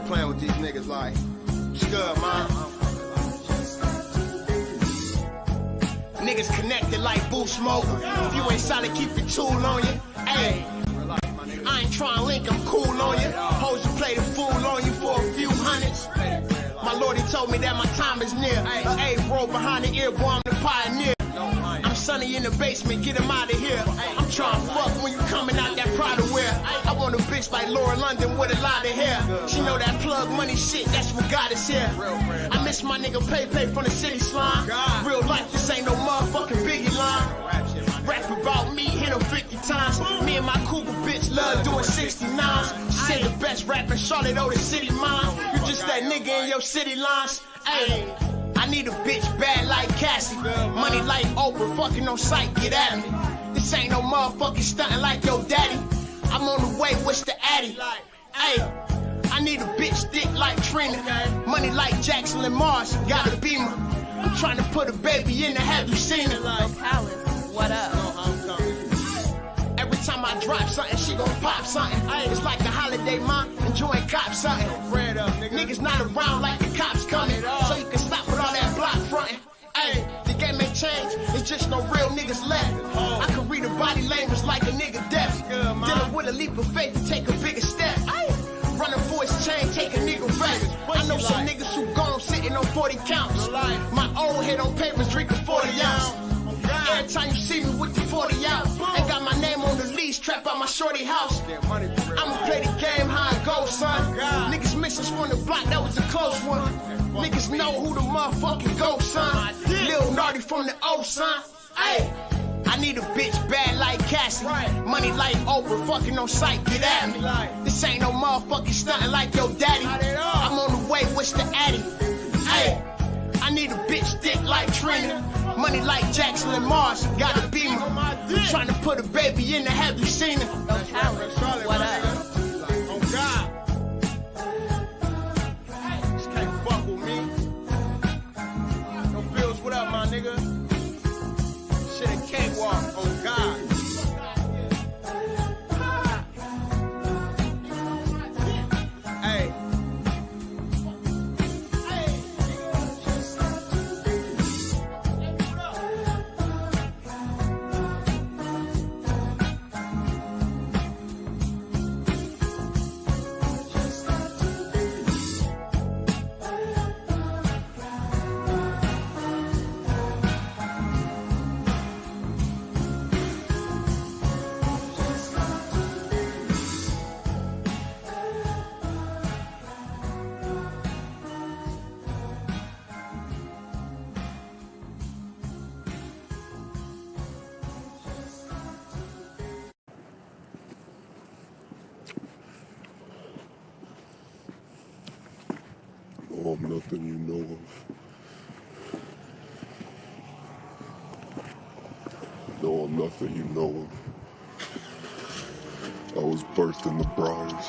playing with these niggas like, it's good, man. Niggas connected like boost mode. If you ain't solid, keep your tool on you. Hey, I ain't trying to link, I'm cool on you. Hoes you play the fool on you for a few hundreds. My lordy told me that my time is near. A roll behind the ear, boy, I'm the pioneer. I'm sunny in the basement, get him out of here. I'm trying to fuck when you coming out that Prada wear. I want a bitch like Laura London with a lot of hair. She know that plug money shit, that's what got us here. I miss my nigga Pay from the city slime. Real life, this ain't no motherfucking Biggie line. Rap about me, hit him 50 times. Me and my cougar bitch love doing 69s. She said the best rapper, Charlotte, oh, the city mine. You just that nigga in your city lines. Ayy. I need a bitch bad like Cassie. Money like Oprah, fucking on sight, get at me. This ain't no motherfucking stunting like your daddy. I'm on the way, what's the addy? Ayy, I need a bitch thick like Trina. Money like Jackson and Mars, got a beamer. I'm trying to put a baby in the, have you seen it? Palace, what up? Every time I drop something, she gon' pop something. It's like a holiday, man, enjoying cop something. Niggas not around like the cops coming, so you can stop with all that block fronting. Ay, the game ain't changed, it's just no real niggas left. I can read a body language like a nigga deaf. Dealing with a leap of faith to take a bigger step. Running for his chain, take a nigga rest. I know some niggas who gone sitting on 40 counts. My old head on papers drinking 40 ounce. Every time you see me with the 40 out, ain't got my name on the lease, trap out my shorty house. I'ma play the game how it goes, son. Niggas miss us from the block, that was a close one. Niggas know who the motherfucking go, son. Lil Naughty from the O, son. Ayy, I need a bitch bad like Cassie. Money like Oprah, fucking on sight, get at me. This ain't no motherfucking stunting like your daddy. I'm on the way, what's the addy? Ayy, I need a bitch thick like Trina. Money like Jackson and Mars, got a beamer. Trying to put a baby in the, have you seen it? What up? Oh God. Just can't fuck with me. No bills, what up, my nigga? Shit a cakewalk, oh God. Hey. Oh, I'm nothing you know of. No, I'm nothing you know of. I was birthed in the briars.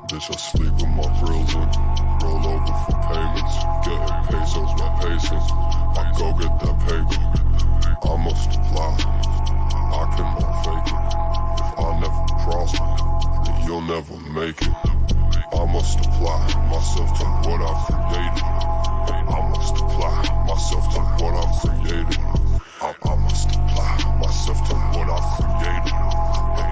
Bitch, I sleep with my grills in. Roll over for payments. Getting pesos, my patience. I go get that paper. I must apply. I cannot fake it. If I never prosper, then you'll never make it. I must apply myself to what I've created. I must apply myself to what I've created. I must apply myself to what I've created.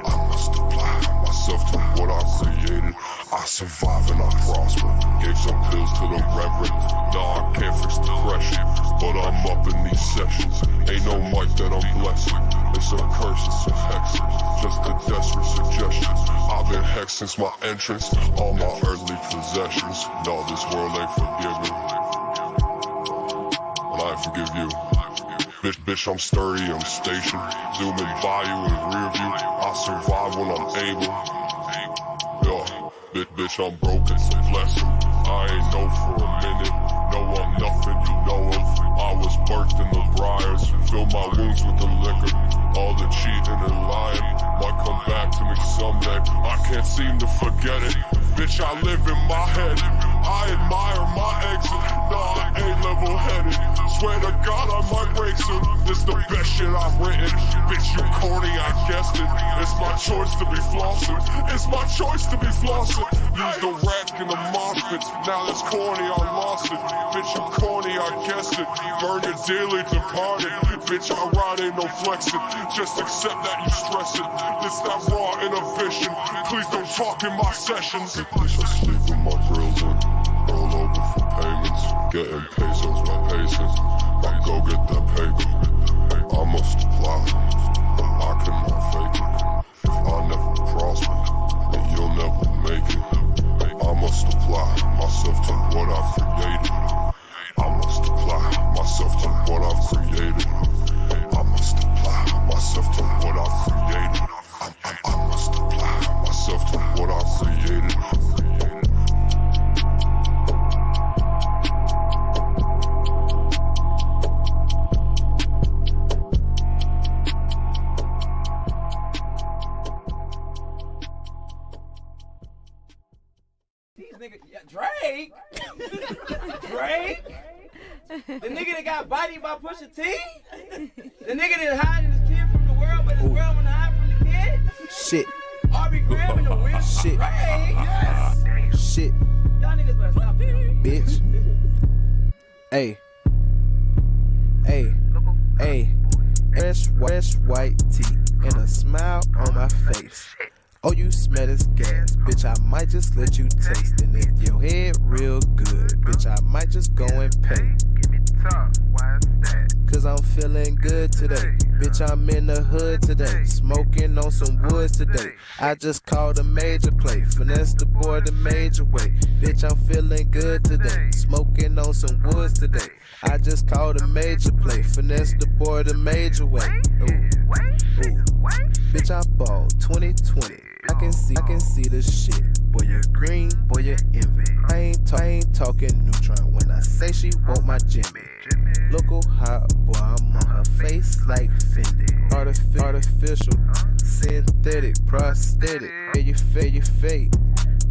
I must apply myself to what I've created. I survive and I prosper. Gave some pills to the reverend. Nah, I can't fix depression, but I'm up in these sessions. Ain't no mic that I'm blessing. It's a curse, it's a hex. Just a desperate suggestion. I've been hexed since my entrance. All my earthly possessions. No, this world ain't forgiving. And I forgive you. Bitch, I'm sturdy, I'm stationed. Zooming by you in rear view. I survive when I'm able. Yeah, bitch, I'm broken, so bless him. I ain't know for a minute. No, I'm nothing you know of. I was birthed in the briars. Fill my wounds with the liquor. All the cheating and lying might come back to me someday. I can't seem to forget it. Bitch, I live in my head. I admire my exit. Nah, I ain't level-headed. swear to God I might race her. This the best shit I've written. Bitch, you corny, I guessed it. It's my choice to be flossing. It's my choice to be flossing. Use the rack and the moshpits. Now it's corny, I lost it. Bitch, you corny, I guessed it. Burn your daily departed. Bitch, I ride ain't no flexing. Just accept that you stress it. This that raw inhibition. Please don't talk in my sessions. Bitch, I sleep with my grills in. Roll over for payments. Getting pesos by patience. I go get that paper. I must apply, but I cannot fake it. If I never prosper, then you'll never make it. I must apply myself to what I've created. I must apply myself to what I've created. I must apply myself to what I've created. I must apply myself to what I've created. These niggas, yeah, Drake? Drake? The nigga that got bodied by Pusha T? The nigga that hiding his kid from the world, but his world wanna hide from the kid? Shit. Aubrey Graham in the weird Shit. Drake? Yes. Shit. Y'all niggas better stop playing. Bitch. Hey. Hey. Hey. Fresh white tee and a smile on my face. Oh, you smell this gas, bitch, I might just let you taste. And if your head real good, bitch, I might just go and pay. Give me talk, why is that? Cause I'm feeling good today. Bitch, I'm in the hood today. Smoking on some woods today. I just called a major play. Finesse the boy the major way. Bitch, I'm feeling good today. Smoking on some woods today. I just called a major play. Finesse the boy the major way. Ooh. Ooh. Bitch, I ball 2020. I can see the shit. Boy, you're green, boy, you're envy. I ain't talking neutron when I say she want my Jimmy. Local hot boy, I'm on her face like Fendi. Artificial, synthetic, prosthetic. Yeah, you fake.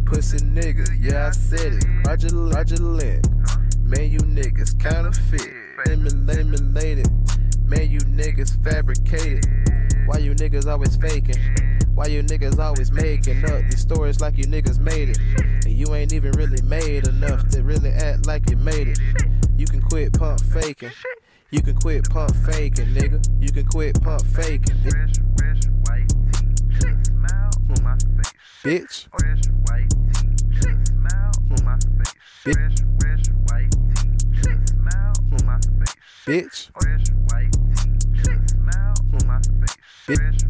Pussy nigga, yeah, I said it. Roger Lynn. Man, you niggas counterfeit. Eliminated. Man, you niggas fabricated. Why you niggas always faking? Why you niggas always making up these stories like you niggas made it? And you ain't even really made enough to really act like you made it. You can quit pump faking. You can quit pump faking, nigga. You can quit pump faking. Fresh white tee, just smile on my face. Bitch. Fresh white tee, just smile on my face. Fresh white tee, just smile on my face. Bitch. Fresh white tee, just smile on my face. Fresh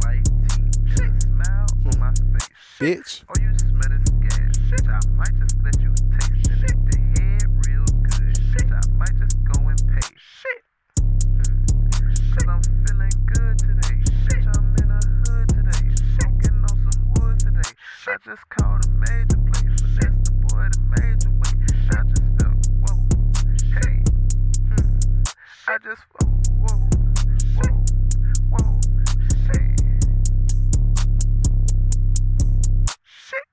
white tee, just smile on my face. Bitch. Oh, you smell this gas, bitch, I might just let you taste it. If the head real good, bitch, I might just go and pay. Shit. Cause I'm feeling good today. Bitch, I'm in a hood today. Smoking on some wood today. I just called a major play. Finesse the boy the major way. I just felt, whoa, hey. I just felt, whoa, hey. Shit.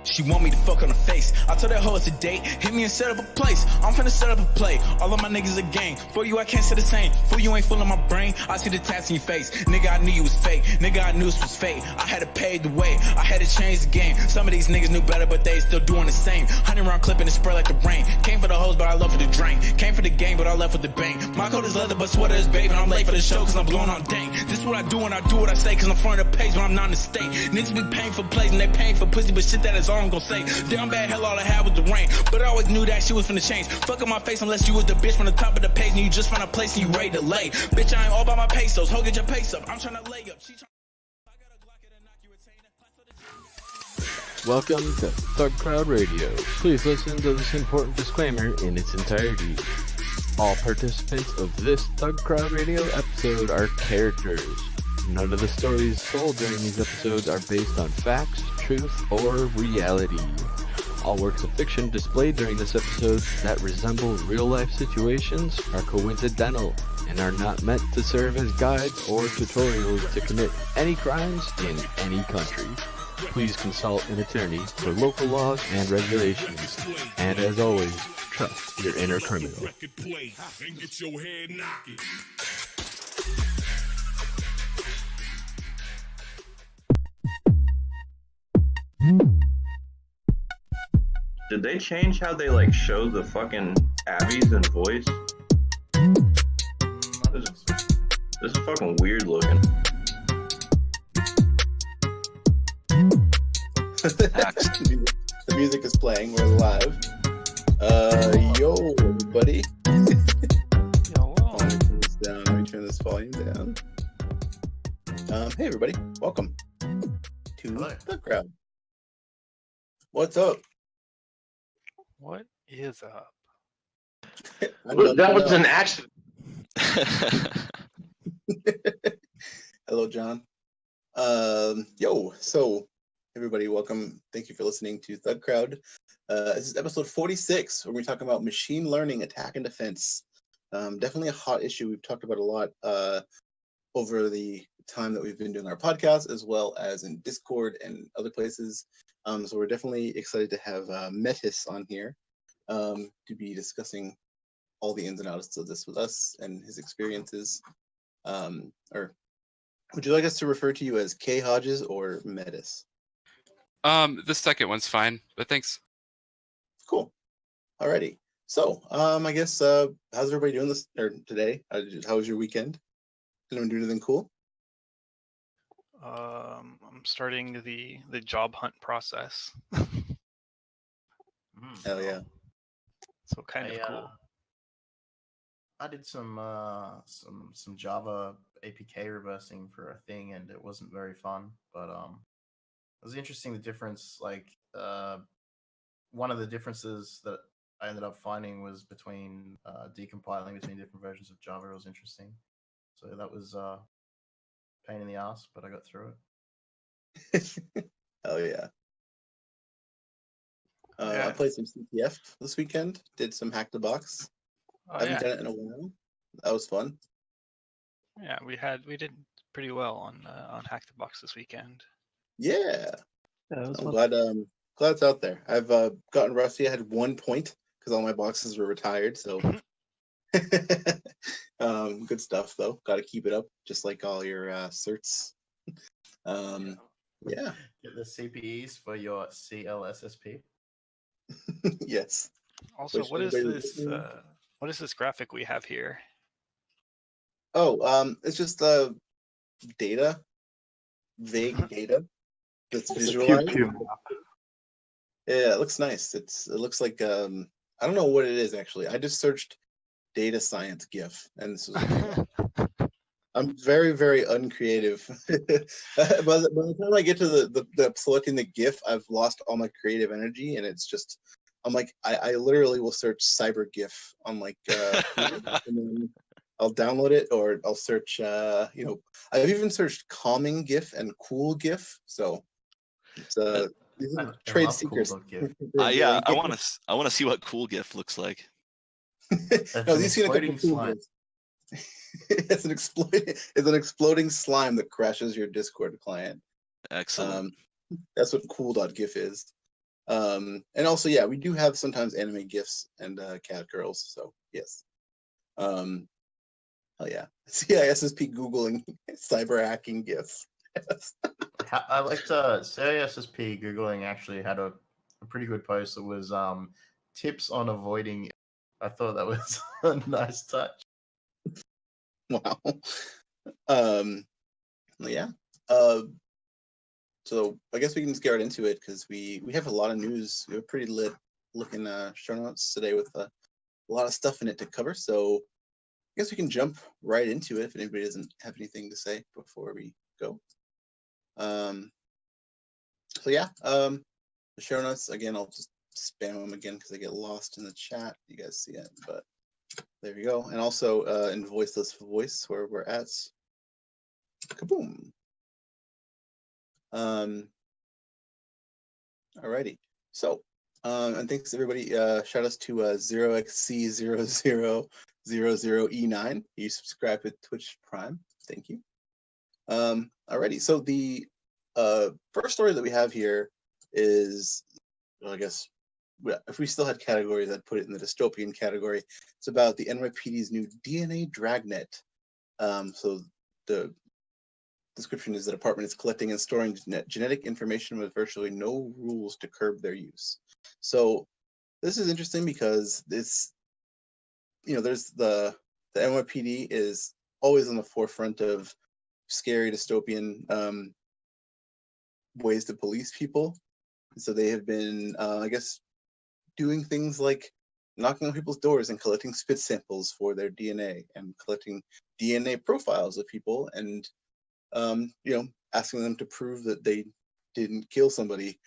She want me to fuck on her face. I told that hoe it's a date. Hit me and set up a place. I'm finna set up a play. All of my niggas a gang. For you, I can't say the same. For you, ain't full of my brain. I see the tats in your face. Nigga, I knew you was fake. Nigga, I knew this was fake. I had to pave the way. I had to change the game. Some of these niggas knew better, but they still doing the same. 100 round clip and it spread like the rain. Came for the hoes, but I left for the drain. Came for the game, but I left with the bang. My coat is leather, but sweater is babe. And I'm late for the show, cause I'm blowing on dang. This is what I do when I do what I say, cause I'm front of the page when I'm not in the state. Niggas be paying for plays and they paying for pussy, but shit that is all I'm gonna say. Damn bad, hell all I had was the rain. But I always knew that shit was finna change. Fuck up my face unless you was the bitch from the top of the page and you just found a place and you ready to lay. Bitch, I ain't all about my pesos. Ho, get your pace up. I'm tryna lay up. She tryna... I got a Glock, it'll knock you Welcome to ThugCrowd Radio. Please listen to this important disclaimer in its entirety. All participants of this ThugCrowd Radio episode are characters. None of the stories told during these episodes are based on facts, truth, or reality. All works of fiction displayed during this episode that resemble real-life situations are coincidental and are not meant to serve as guides or tutorials to commit any crimes in any country. Please consult an attorney for local laws and regulations. And as always, trust your inner criminal. Did they change how they like show the fucking Abby's and voice? This is fucking weird looking. The music is playing. We're live. Yo, everybody. Let me turn this volume down. Hey, everybody. Welcome to ThugCrowd. What's up? What is up? That was an accident. Hello, John. So everybody, welcome. Thank you for listening to ThugCrowd. This is episode 46, where we're talking about machine learning, attack and defense. Definitely a hot issue we've talked about a lot over the time that we've been doing our podcast, as well as in Discord and other places. So we're definitely excited to have Metis on here to be discussing all the ins and outs of this with us and his experiences. Or would you like us to refer to you as K Hodges or Metis? The second one's fine, but thanks. Cool. Alrighty. So, I guess, how's everybody doing this today? How was your weekend? Did anyone do anything cool? I'm starting the job hunt process. Hell yeah. So kind of cool. I did some Java APK reversing for a thing, and it wasn't very fun. But it was interesting, the difference. Like one of the differences that I ended up finding was between decompiling between different versions of Java. It was interesting. So that was pain in the ass, but I got through it. Hell yeah. I played some CTF this weekend. Did some Hack the Box. I haven't done it in a while. That was fun. Yeah, we did pretty well on Hack the Box this weekend. Yeah. I'm glad it's out there. I've gotten rusty. I had 1 point because all my boxes were retired. So good stuff though. Got to keep it up, just like all your certs. Yeah. Get the CPEs for your CLSSP. Yes. Also, what is this? What is this graphic we have here? Oh, it's just data, vague data that's visualized. Yeah, it looks nice. It looks like I don't know what it is actually. I just searched data science GIF, and this was I'm very, very uncreative. By the time I get to the selecting the GIF, I've lost all my creative energy, and it's just I'm like I literally will search cyber GIF on like and then I'll download it, or I'll search I've even searched calming GIF and cool GIF. So it's these are trade secrets. Yeah, I want to see what cool GIF looks like. No, these seen a couple cool GIFs. It's an exploding slime that crashes your Discord client. Excellent. That's what cool.gif is. And also, yeah, we do have sometimes anime GIFs and cat girls. So yes. Hell yeah. CISSP Googling cyber hacking GIFs. Yes. I liked CISSP Googling actually had a pretty good post that was tips on avoiding. I thought that was a nice touch. Wow. Yeah. So I guess we can just get right into it because we have a lot of news. We have a pretty lit looking show notes today with a lot of stuff in it to cover. So I guess we can jump right into it if anybody doesn't have anything to say before we go. So yeah, the show notes again. I'll just spam them again because I get lost in the chat. You guys see it, but there you go. And also in Voiceless Voice, where we're at. Kaboom. Alrighty. So, and thanks everybody. Shout outs to 0xc0000E9. You subscribe to Twitch Prime. Thank you. Alrighty. So the first story that we have here is, well, I guess, if we still had categories, I'd put it in the dystopian category. It's about the NYPD's new DNA dragnet. So the description is the department is collecting and storing genetic information with virtually no rules to curb their use. So this is interesting because this, there's the NYPD is always on the forefront of scary dystopian ways to police people. So they have been, I guess, doing things like knocking on people's doors and collecting spit samples for their DNA and collecting DNA profiles of people and asking them to prove that they didn't kill somebody.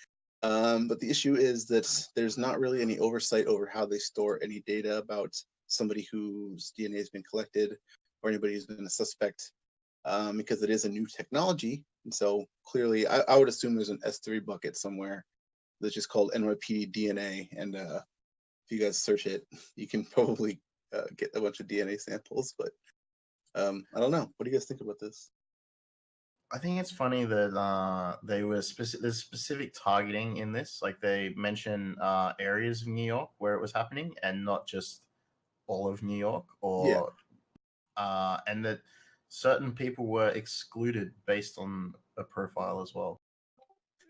But the issue is that there's not really any oversight over how they store any data about somebody whose DNA has been collected or anybody who's been a suspect, because it is a new technology. And so clearly, I would assume there's an S3 bucket somewhere that's just called NYPD DNA. And if you guys search it, you can probably get a bunch of DNA samples. But I don't know. What do you guys think about this? I think it's funny that they were there's specific targeting in this. Like they mention areas of New York where it was happening, and not just all of New York. Or and that certain people were excluded based on a profile as well.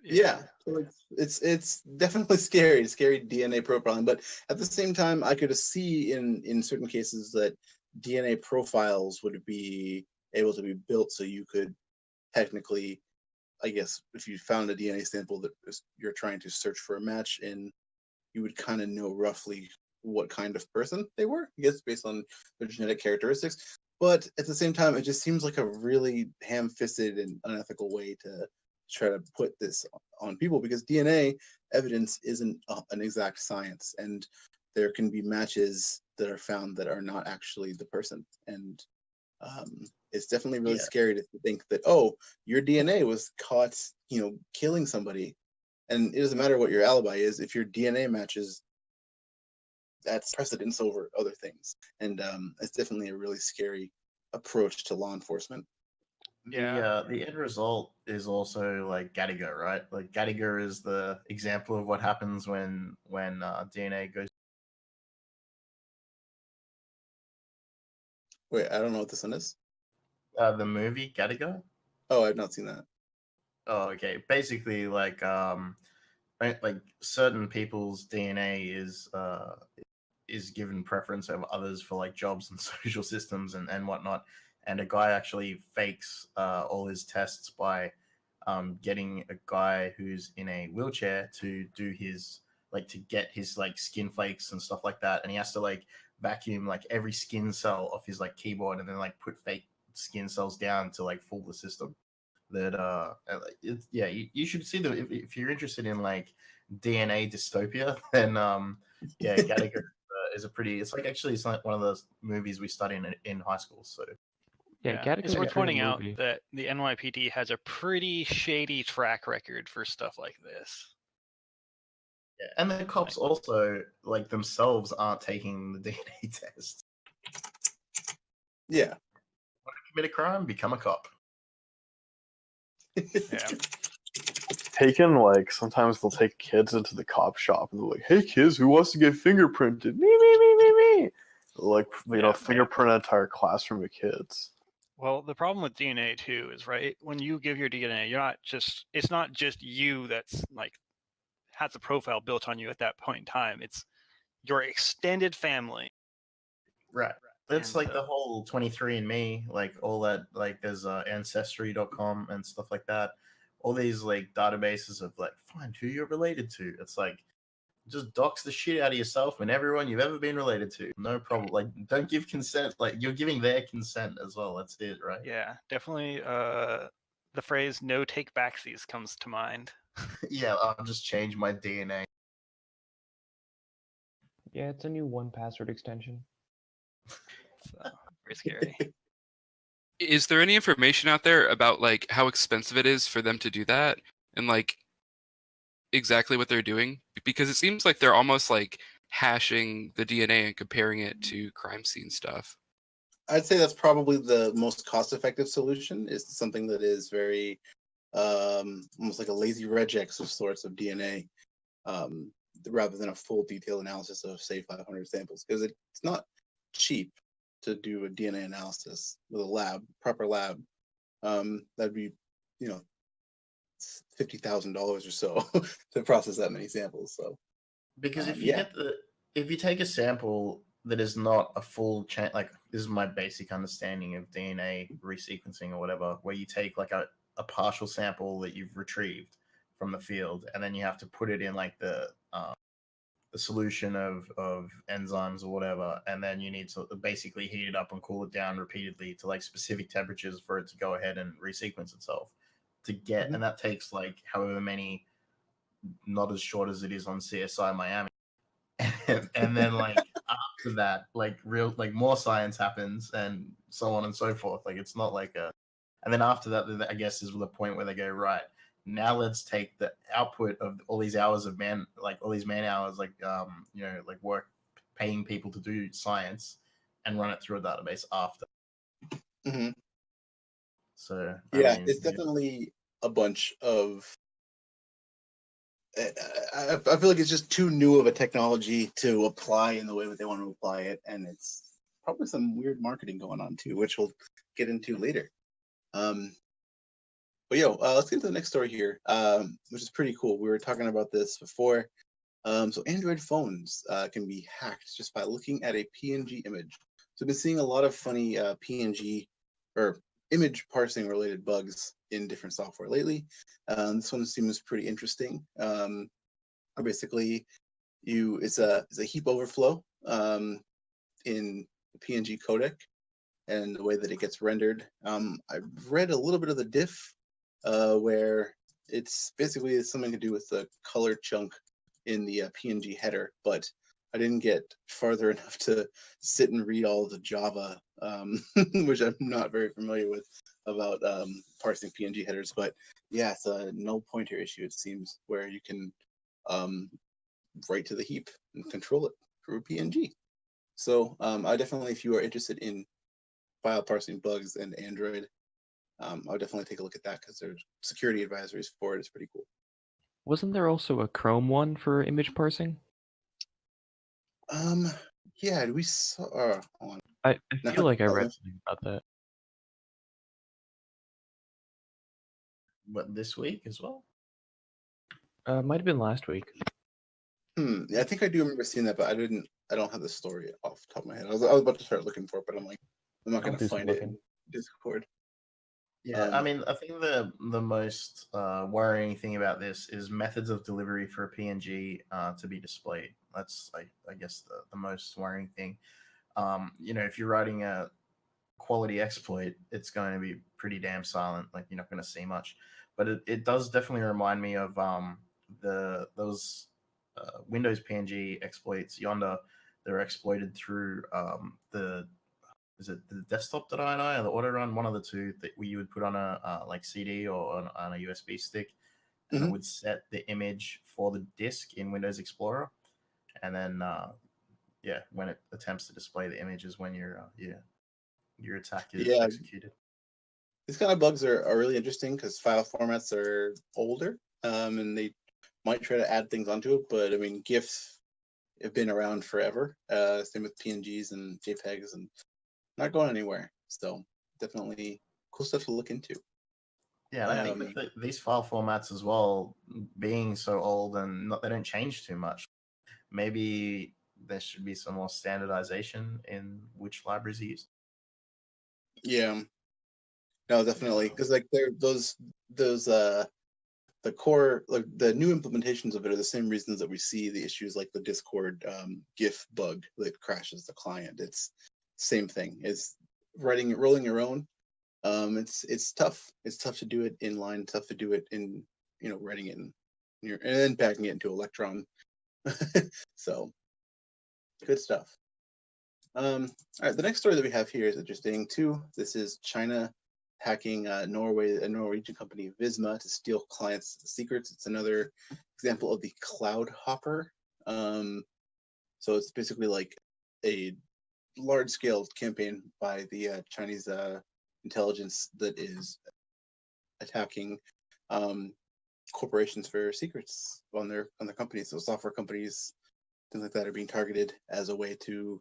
Yeah, so it's definitely scary DNA profiling. But at the same time, I could see in certain cases that DNA profiles would be able to be built so you could technically, I guess, if you found a DNA sample that you're trying to search for a match in, you would kind of know roughly what kind of person they were, I guess, based on their genetic characteristics. But at the same time, it just seems like a really ham-fisted and unethical way to try to put this on people, because DNA evidence isn't an exact science, and there can be matches that are found that are not actually the person. And it's definitely really scary to think that, oh, your DNA was caught, killing somebody, and it doesn't matter what your alibi is. If your DNA matches, that's precedence over other things. And it's definitely a really scary approach to law enforcement. Yeah. The end result is also like Gattaca, right? Like Gattaca is the example of what happens when DNA goes. Wait, I don't know what this one is. The movie Gattaca. Oh, I've not seen that. Oh, okay. Basically, like certain people's DNA is given preference over others for like jobs and social systems and whatnot. And a guy actually fakes all his tests by getting a guy who's in a wheelchair to do his to get his skin flakes and stuff like that, and he has to vacuum every skin cell off his keyboard and then put fake skin cells down to fool the system. That you should see if you're interested in DNA dystopia, then Gattaca is a pretty. It's it's like one of those movies we study in high school. So. Yeah, it's worth pointing out that the NYPD has a pretty shady track record for stuff like this. Yeah, and the cops also themselves aren't taking the DNA test. Yeah. Want to commit a crime? Become a cop. Yeah. Taken sometimes they'll take kids into the cop shop and they're like, "Hey kids, who wants to get fingerprinted? Me. Fingerprint an entire classroom of kids. Well, the problem with DNA too is, right, when you give your DNA, it's not just you that's has a profile built on you at that point in time. It's your extended family. Right. It's the whole 23andMe, all that, there's Ancestry.com and stuff like that. All these databases of find who you're related to. It's just dox the shit out of yourself and everyone you've ever been related to. No problem. Don't give consent. You're giving their consent as well. That's it, right? Yeah, definitely. The phrase "no take backsies" comes to mind. Yeah, I'll just change my DNA. Yeah, it's a new 1Password extension. So, very scary. Is there any information out there about like how expensive it is for them to do that and like exactly what they're doing? Because it seems like they're almost like hashing the DNA and comparing it to crime scene stuff. I'd say that's probably the most cost-effective solution. Is something that is very almost like a lazy regex of sorts of DNA, rather than a full detailed analysis of say 500 samples, because it's not cheap to do a DNA analysis with a proper lab. That'd be, you know, $50,000 or so to process that many samples. So Because yeah. if you take a sample that is not a full chain, like this is my basic understanding of DNA resequencing or whatever, where you take like a partial sample that you've retrieved from the field, and then you have to put it in like the solution of enzymes or whatever, and then you need to basically heat it up and cool it down repeatedly to like specific temperatures for it to go ahead and resequence itself to get, and that takes like however many, not as short as it is on CSI Miami. And then like after that, like real like more science happens and so on and so forth. Like it's not like a, and then after that, I guess is the point where they go, right, now let's take the output of all these hours of all these man hours, like like work, paying people to do science, and run it through a database after. Mm-hmm. So yeah, it's definitely a bunch of. I feel like it's just too new of a technology to apply in the way that they want to apply it, and it's probably some weird marketing going on too, which we'll get into later. But let's get to the next story here, which is pretty cool. We were talking about this before. So Android phones can be hacked just by looking at a PNG image. So I've been seeing a lot of funny PNG or image parsing related bugs in different software lately. This one seems pretty interesting. Basically, it's a heap overflow in the PNG codec and the way that it gets rendered. I've read a little bit of the diff where it's basically something to do with the color chunk in the PNG header, but I didn't get farther enough to sit and read all the Java, which I'm not very familiar with, about parsing PNG headers. But yeah, it's a null pointer issue, it seems, where you can write to the heap and control it through PNG. So I definitely, if you are interested in file parsing bugs and Android, I would definitely take a look at that because there's security advisories for it. It's pretty cool. Wasn't there also a Chrome one for image parsing? Yeah, we saw. Hold on. I feel like I read something about that. But this week as well? Might have been last week. Yeah, I think I do remember seeing that, but I don't have the story off the top of my head. I was about to start looking for it, but I'm like, I'm not going to find it in Discord. Yeah, I mean, I think the most worrying thing about this is methods of delivery for a PNG to be displayed. That's, I guess, the most worrying thing. If you're writing a quality exploit, it's going to be pretty damn silent. Like, you're not going to see much. But it does definitely remind me of those Windows PNG exploits yonder. They're exploited through is it the desktop.ini or the autorun, one of the two that you would put on a like CD or on a USB stick, and it would set the image for the disk in Windows Explorer, and then when it attempts to display the image is when your attack is executed. These kind of bugs are really interesting because file formats are older, and they might try to add things onto it, but I mean GIFs have been around forever. Same with PNGs and JPEGs, and not going anywhere. So definitely cool stuff to look into. Yeah, and I think that these file formats as well, being so old and they don't change too much, maybe there should be some more standardization in which libraries are used. Yeah, no, definitely, because like those the core, like the new implementations of it are the same reasons that we see the issues like the Discord GIF bug that crashes the client. It's same thing. It's rolling your own. It's tough. It's tough to do it in line. Tough to do it in writing it in and then packing it into Electron. So good stuff. All right, the next story that we have here is interesting too. This is China hacking a Norwegian company Visma to steal clients' secrets. It's another example of the cloud hopper. So it's basically like a large-scale campaign by the Chinese intelligence that is attacking corporations for secrets on their companies. So software companies, things like that, are being targeted as a way to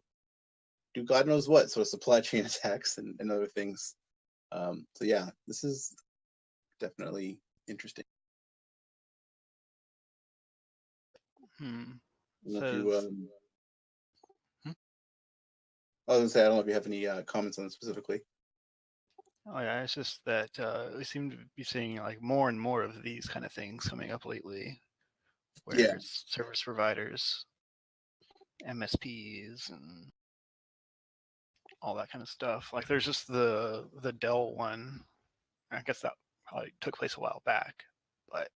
do God knows what, sort of supply chain attacks and other things. So yeah, this is definitely interesting. I don't know if you, I was gonna say, I don't know if you have any comments on it specifically. Oh yeah, it's just that we seem to be seeing like more and more of these kind of things coming up lately, where Yeah. it's service providers, MSPs, and all that kind of stuff. Like there's just the Dell one. I guess that probably took place a while back, but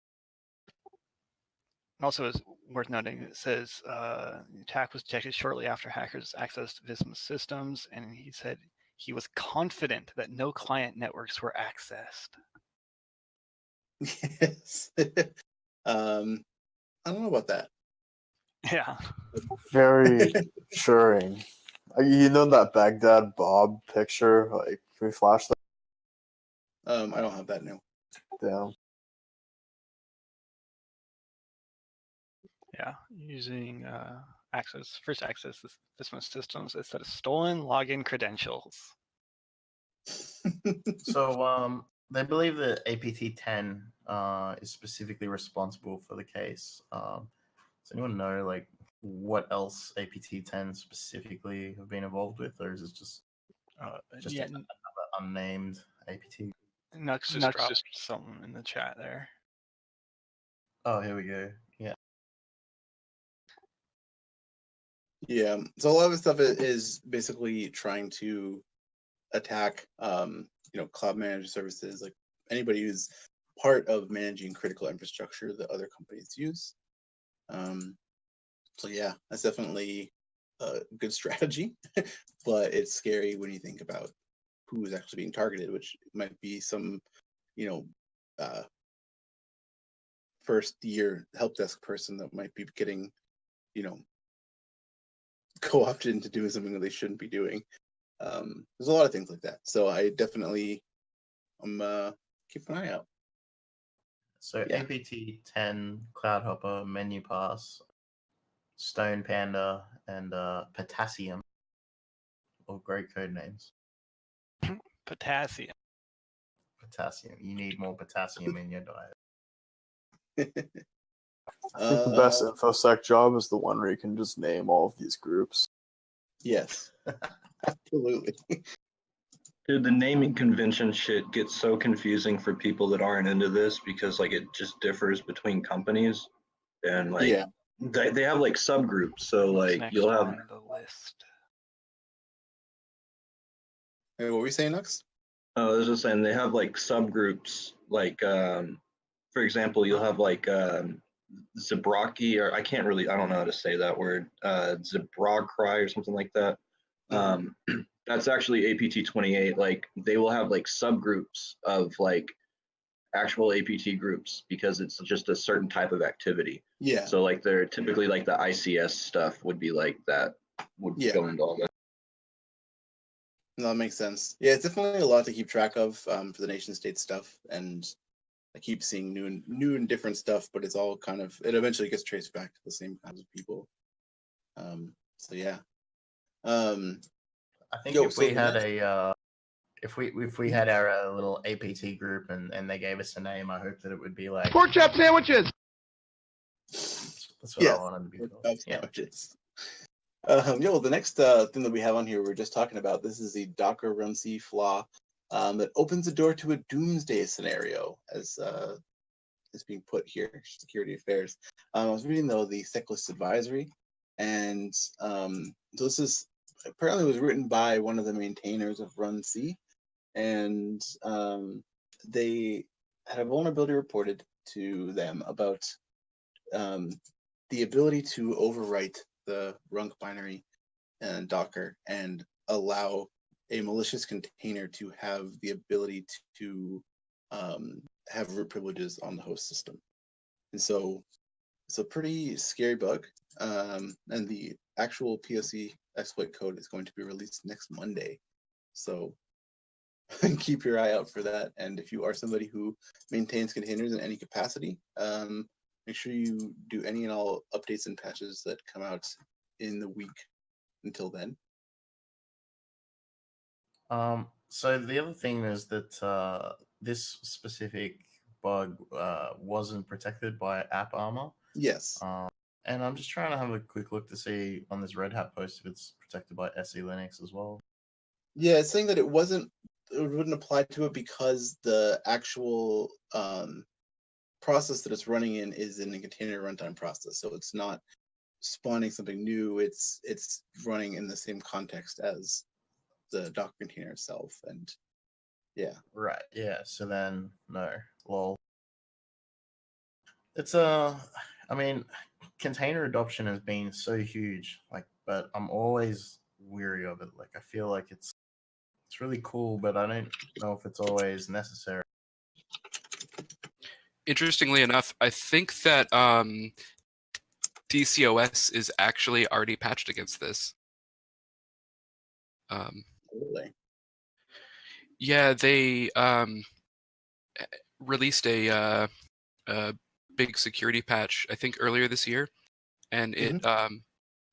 also is worth noting. It says the attack was detected shortly after hackers accessed Visma's systems, and he said he was confident that no client networks were accessed. Yes. I don't know about that. Yeah. Very assuring. You know that Baghdad Bob picture? Like, can we flash that? I don't have that now. Damn. Yeah, using first access Visma systems instead of stolen login credentials. So they believe that APT-10 is specifically responsible for the case. Does anyone know like what else APT-10 specifically have been involved with, or is it just another unnamed APT? Nux just dropped something in the chat there. Oh, here we go. Yeah. Yeah. So a lot of the stuff is basically trying to attack, cloud managed services, like anybody who's part of managing critical infrastructure that other companies use. So yeah, that's definitely a good strategy, but it's scary when you think about who is actually being targeted, which might be some, first year help desk person that might be getting, co-opted into doing something that they shouldn't be doing. There's a lot of things like that. So I definitely keep an eye out. So yeah. APT-10, Cloud Hopper, Menu Pass, Stone Panda, and Potassium. All great code names. Potassium. Potassium. You need more potassium in your diet. I think the best InfoSec job is the one where you can just name all of these groups. Yes, absolutely. Dude, the naming convention shit gets so confusing for people that aren't into this because like it just differs between companies, and like they have like subgroups. So like you'll have on the list. Hey, what were you saying, Nux? I was just saying they have like subgroups. Like for example, you'll have like Zebraki, or I don't know how to say that word, Zebracry or something like that. That's actually APT-28. Like they will have like subgroups of like actual APT groups because it's just a certain type of activity. Yeah. So like they're typically like the ICS stuff would be like that, would go into all that. No, that makes sense. Yeah, it's definitely a lot to keep track of for the nation state stuff, and I keep seeing new and different stuff, but it's all kind of, it eventually gets traced back to the same kinds of people. So yeah. I think if we had our little APT group and they gave us a name, I hope that it would be like Pork chop sandwiches. That's what I wanted to be called. Sandwiches. Well, the next thing that we have on here, we're just talking about, this is the Docker runc flaw that opens the door to a doomsday scenario, as is being put here, security affairs. I was reading though the SecList advisory, and so this is apparently was written by one of the maintainers of runc, and they had a vulnerability reported to them about the ability to overwrite the Runk binary and Docker and allow a malicious container to have the ability to have root privileges on the host system. And so it's a pretty scary bug. And the actual POC exploit code is going to be released next Monday. So keep your eye out for that. And if you are somebody who maintains containers in any capacity, make sure you do any and all updates and patches that come out in the week until then. So the other thing is that this specific bug wasn't protected by App Armor. Yes. And I'm just trying to have a quick look to see on this Red Hat post if it's protected by SE Linux as well. Yeah, it's saying that it wouldn't apply to it because the actual process that it's running in is in a container runtime process. So it's not spawning something new. It's running in the same context as the Docker container itself. And yeah. Right, yeah. So then no. Lol. It's I mean, container adoption has been so huge, but I'm always weary of it. I feel like it's really cool, but I don't know if it's always necessary. Interestingly enough, I think that DCOS is actually already patched against this. Really? Yeah, they released a big security patch, I think earlier this year, and it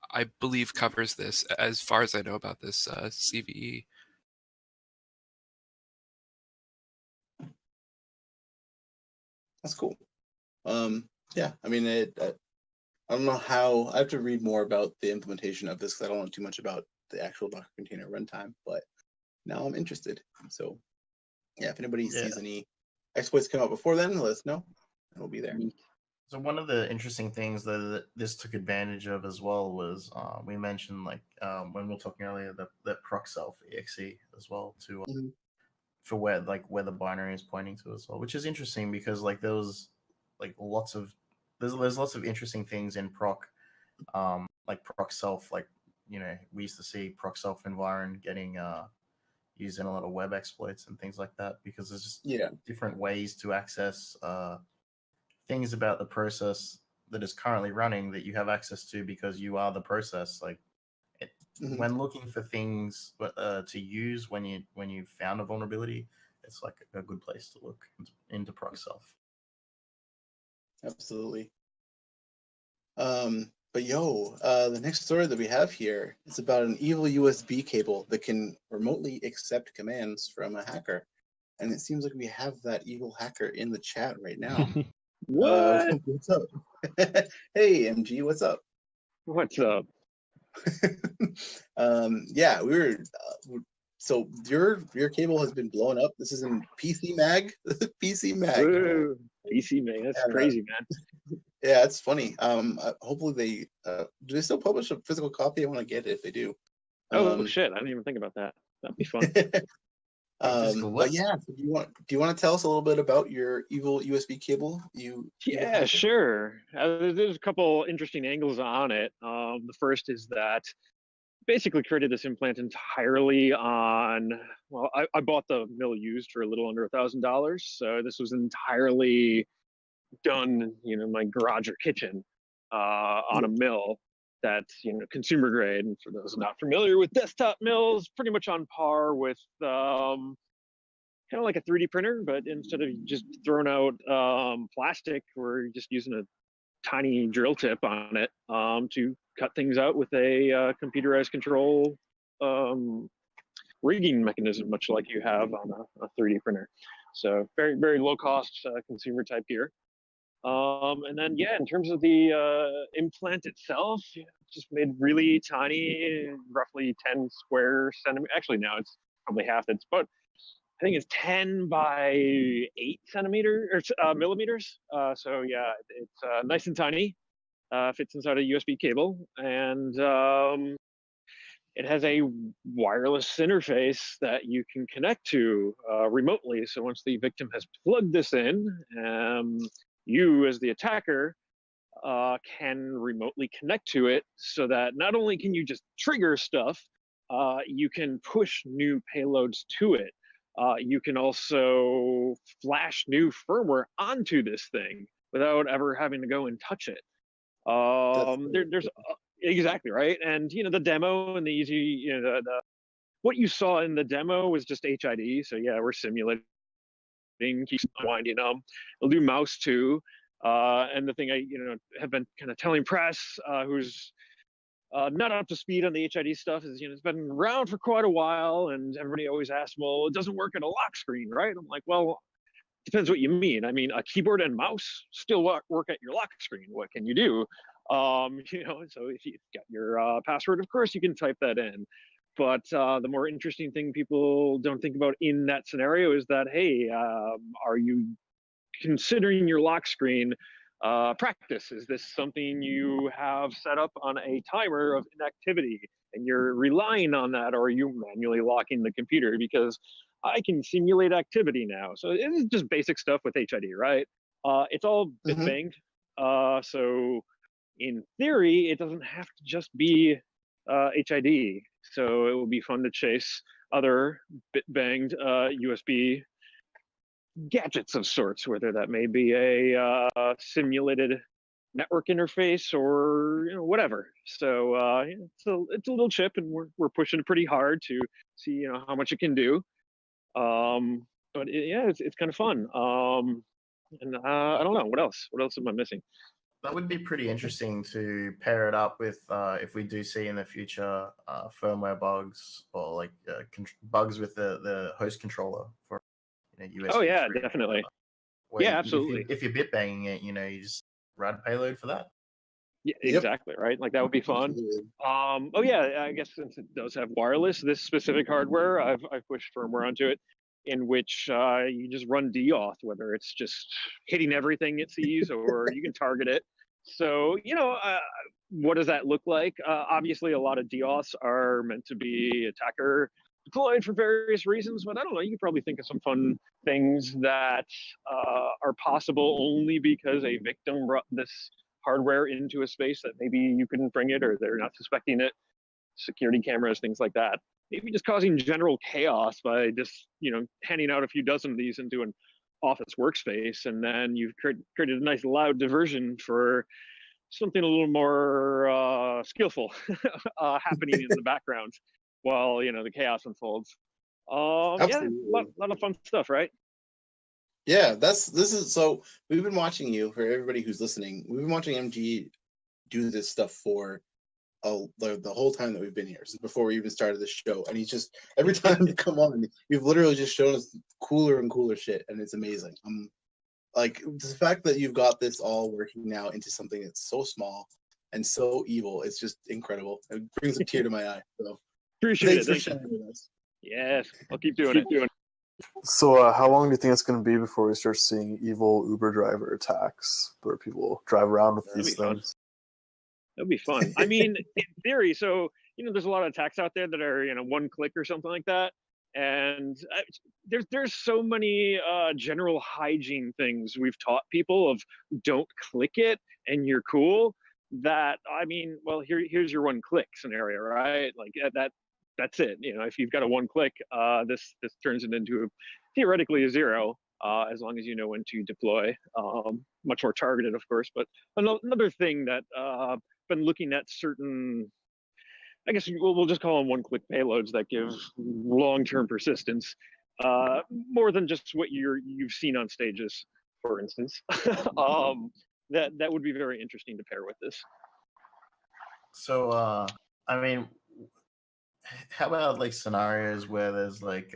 I believe covers this as far as I know about this CVE. That's cool. Yeah, I mean, I don't know how. I have to read more about the implementation of this because I don't know too much about the actual Docker container runtime. But now I'm interested. So, yeah, if anybody sees any exploits come out before then, let us know, and we'll be there. So one of the interesting things that this took advantage of as well was we mentioned when we were talking earlier that proc self exe as well to for where the binary is pointing to as well, which is interesting because there was lots of there's lots of interesting things in proc, like proc self, we used to see proc self environ getting used in a lot of web exploits and things like that because there's just different ways to access things about the process that is currently running that you have access to because you are the process. When looking for things to use when you found a vulnerability, it's a good place to look into proc self. Absolutely. But the next story that we have here is about an evil USB cable that can remotely accept commands from a hacker. And it seems like we have that evil hacker in the chat right now. What? What's up? Hey, MG, what's up? What's up? Yeah, we were. So your cable has been blown up. This is in PC Mag. PC Mag. Woo, PC Mag. That's crazy, man. Yeah, it's funny. Hopefully they do they still publish a physical copy? I want to get it if they do. Oh shit! I didn't even think about that. That'd be fun. But yeah, so do you want to tell us a little bit about your evil USB cable? Yeah, sure. There's a couple interesting angles on it. The first is that basically created this implant entirely on. Well, I bought the mill used for a little under $1,000, so this was entirely done, my garage or kitchen on a mill that's consumer grade. And for those not familiar with desktop mills, pretty much on par with kind of like a 3D printer, but instead of just throwing out plastic, we're just using a tiny drill tip on it to cut things out with a computerized control rigging mechanism, much like you have on a 3D printer. So very, very low cost consumer type gear. And then, in terms of the implant itself, just made really tiny, roughly 10 square centimeters. Actually, now it's probably half. It's about, I think it's 10 by 8 centimeters or millimeters. So yeah, it's nice and tiny. Fits inside a USB cable, and it has a wireless interface that you can connect to remotely. So once the victim has plugged this in, you as the attacker can remotely connect to it, so that not only can you just trigger stuff, you can push new payloads to it. You can also flash new firmware onto this thing without ever having to go and touch it. There's exactly right, and the demo and the easy, the what you saw in the demo was just HID. So yeah, we're simulating, keep winding them. We'll do mouse too. And the thing I have been kind of telling press, who's not up to speed on the HID stuff, is it's been around for quite a while, and everybody always asks, well, it doesn't work at a lock screen, right? I'm like, well, depends what you mean. I mean, a keyboard and mouse still work at your lock screen. What can you do? So if you've got your password, of course you can type that in. But the more interesting thing people don't think about in that scenario is that, hey, are you considering your lock screen practice? Is this something you have set up on a timer of inactivity and you're relying on that, or are you manually locking the computer? Because I can simulate activity now. So it's just basic stuff with HID, right? It's all bit banged. So in theory, it doesn't have to just be HID. So it will be fun to chase other bit banged USB gadgets of sorts, whether that may be a simulated network interface or whatever. So it's a little chip, and we're pushing pretty hard to see how much it can do. But it's kind of fun. And I don't know what else. What else am I missing? That would be pretty interesting to pair it up with if we do see in the future firmware bugs or like bugs with the host controller for USB. Oh yeah, definitely. Yeah, absolutely. If you're bit banging it, you just run a payload for that. Yeah, exactly, right? Like that would be fun. Oh yeah, I guess since it does have wireless, this specific hardware, I've pushed firmware onto it, in which you just run DAuth, whether it's just hitting everything it sees, or you can target it. So what does that look like? Obviously, a lot of DAuths are meant to be attacker deployed for various reasons, but I don't know. You could probably think of some fun things that are possible only because a victim brought this hardware into a space that maybe you couldn't bring it, or they're not suspecting it. Security cameras, things like that. Maybe just causing general chaos by just handing out a few dozen of these into an office workspace, and then you've created a nice loud diversion for something a little more skillful happening in the background while the chaos unfolds. Yeah, a lot of fun stuff, right? Yeah, so we've been watching you, for everybody who's listening, we've been watching MG do this stuff for the whole time that we've been here, since before we even started the show. And he's just, every time you come on, you've literally just shown us cooler and cooler shit, and it's amazing. Like the fact that you've got this all working now into something that's so small and so evil, it's just incredible. It brings a tear to my eye. So appreciate it. Thanks for sharing with us. Yes, I'll keep doing it. So how long do you think it's going to be before we start seeing evil Uber driver attacks where people drive around with these things? That'd be fun. I mean, in theory, so there's a lot of attacks out there that are one click or something like that, and there's so many general hygiene things we've taught people of don't click it and you're cool. That I mean, well, here's your one click scenario, right? Like that's it. If you've got a one click, this turns it into theoretically a zero. As long as you know when to deploy. Much more targeted, of course. But another thing that been looking at certain, I guess we'll just call them one-click payloads that give long-term persistence, more than just what you've seen on stages, for instance. That would be very interesting to pair with this. So, I mean, how about like scenarios where there's like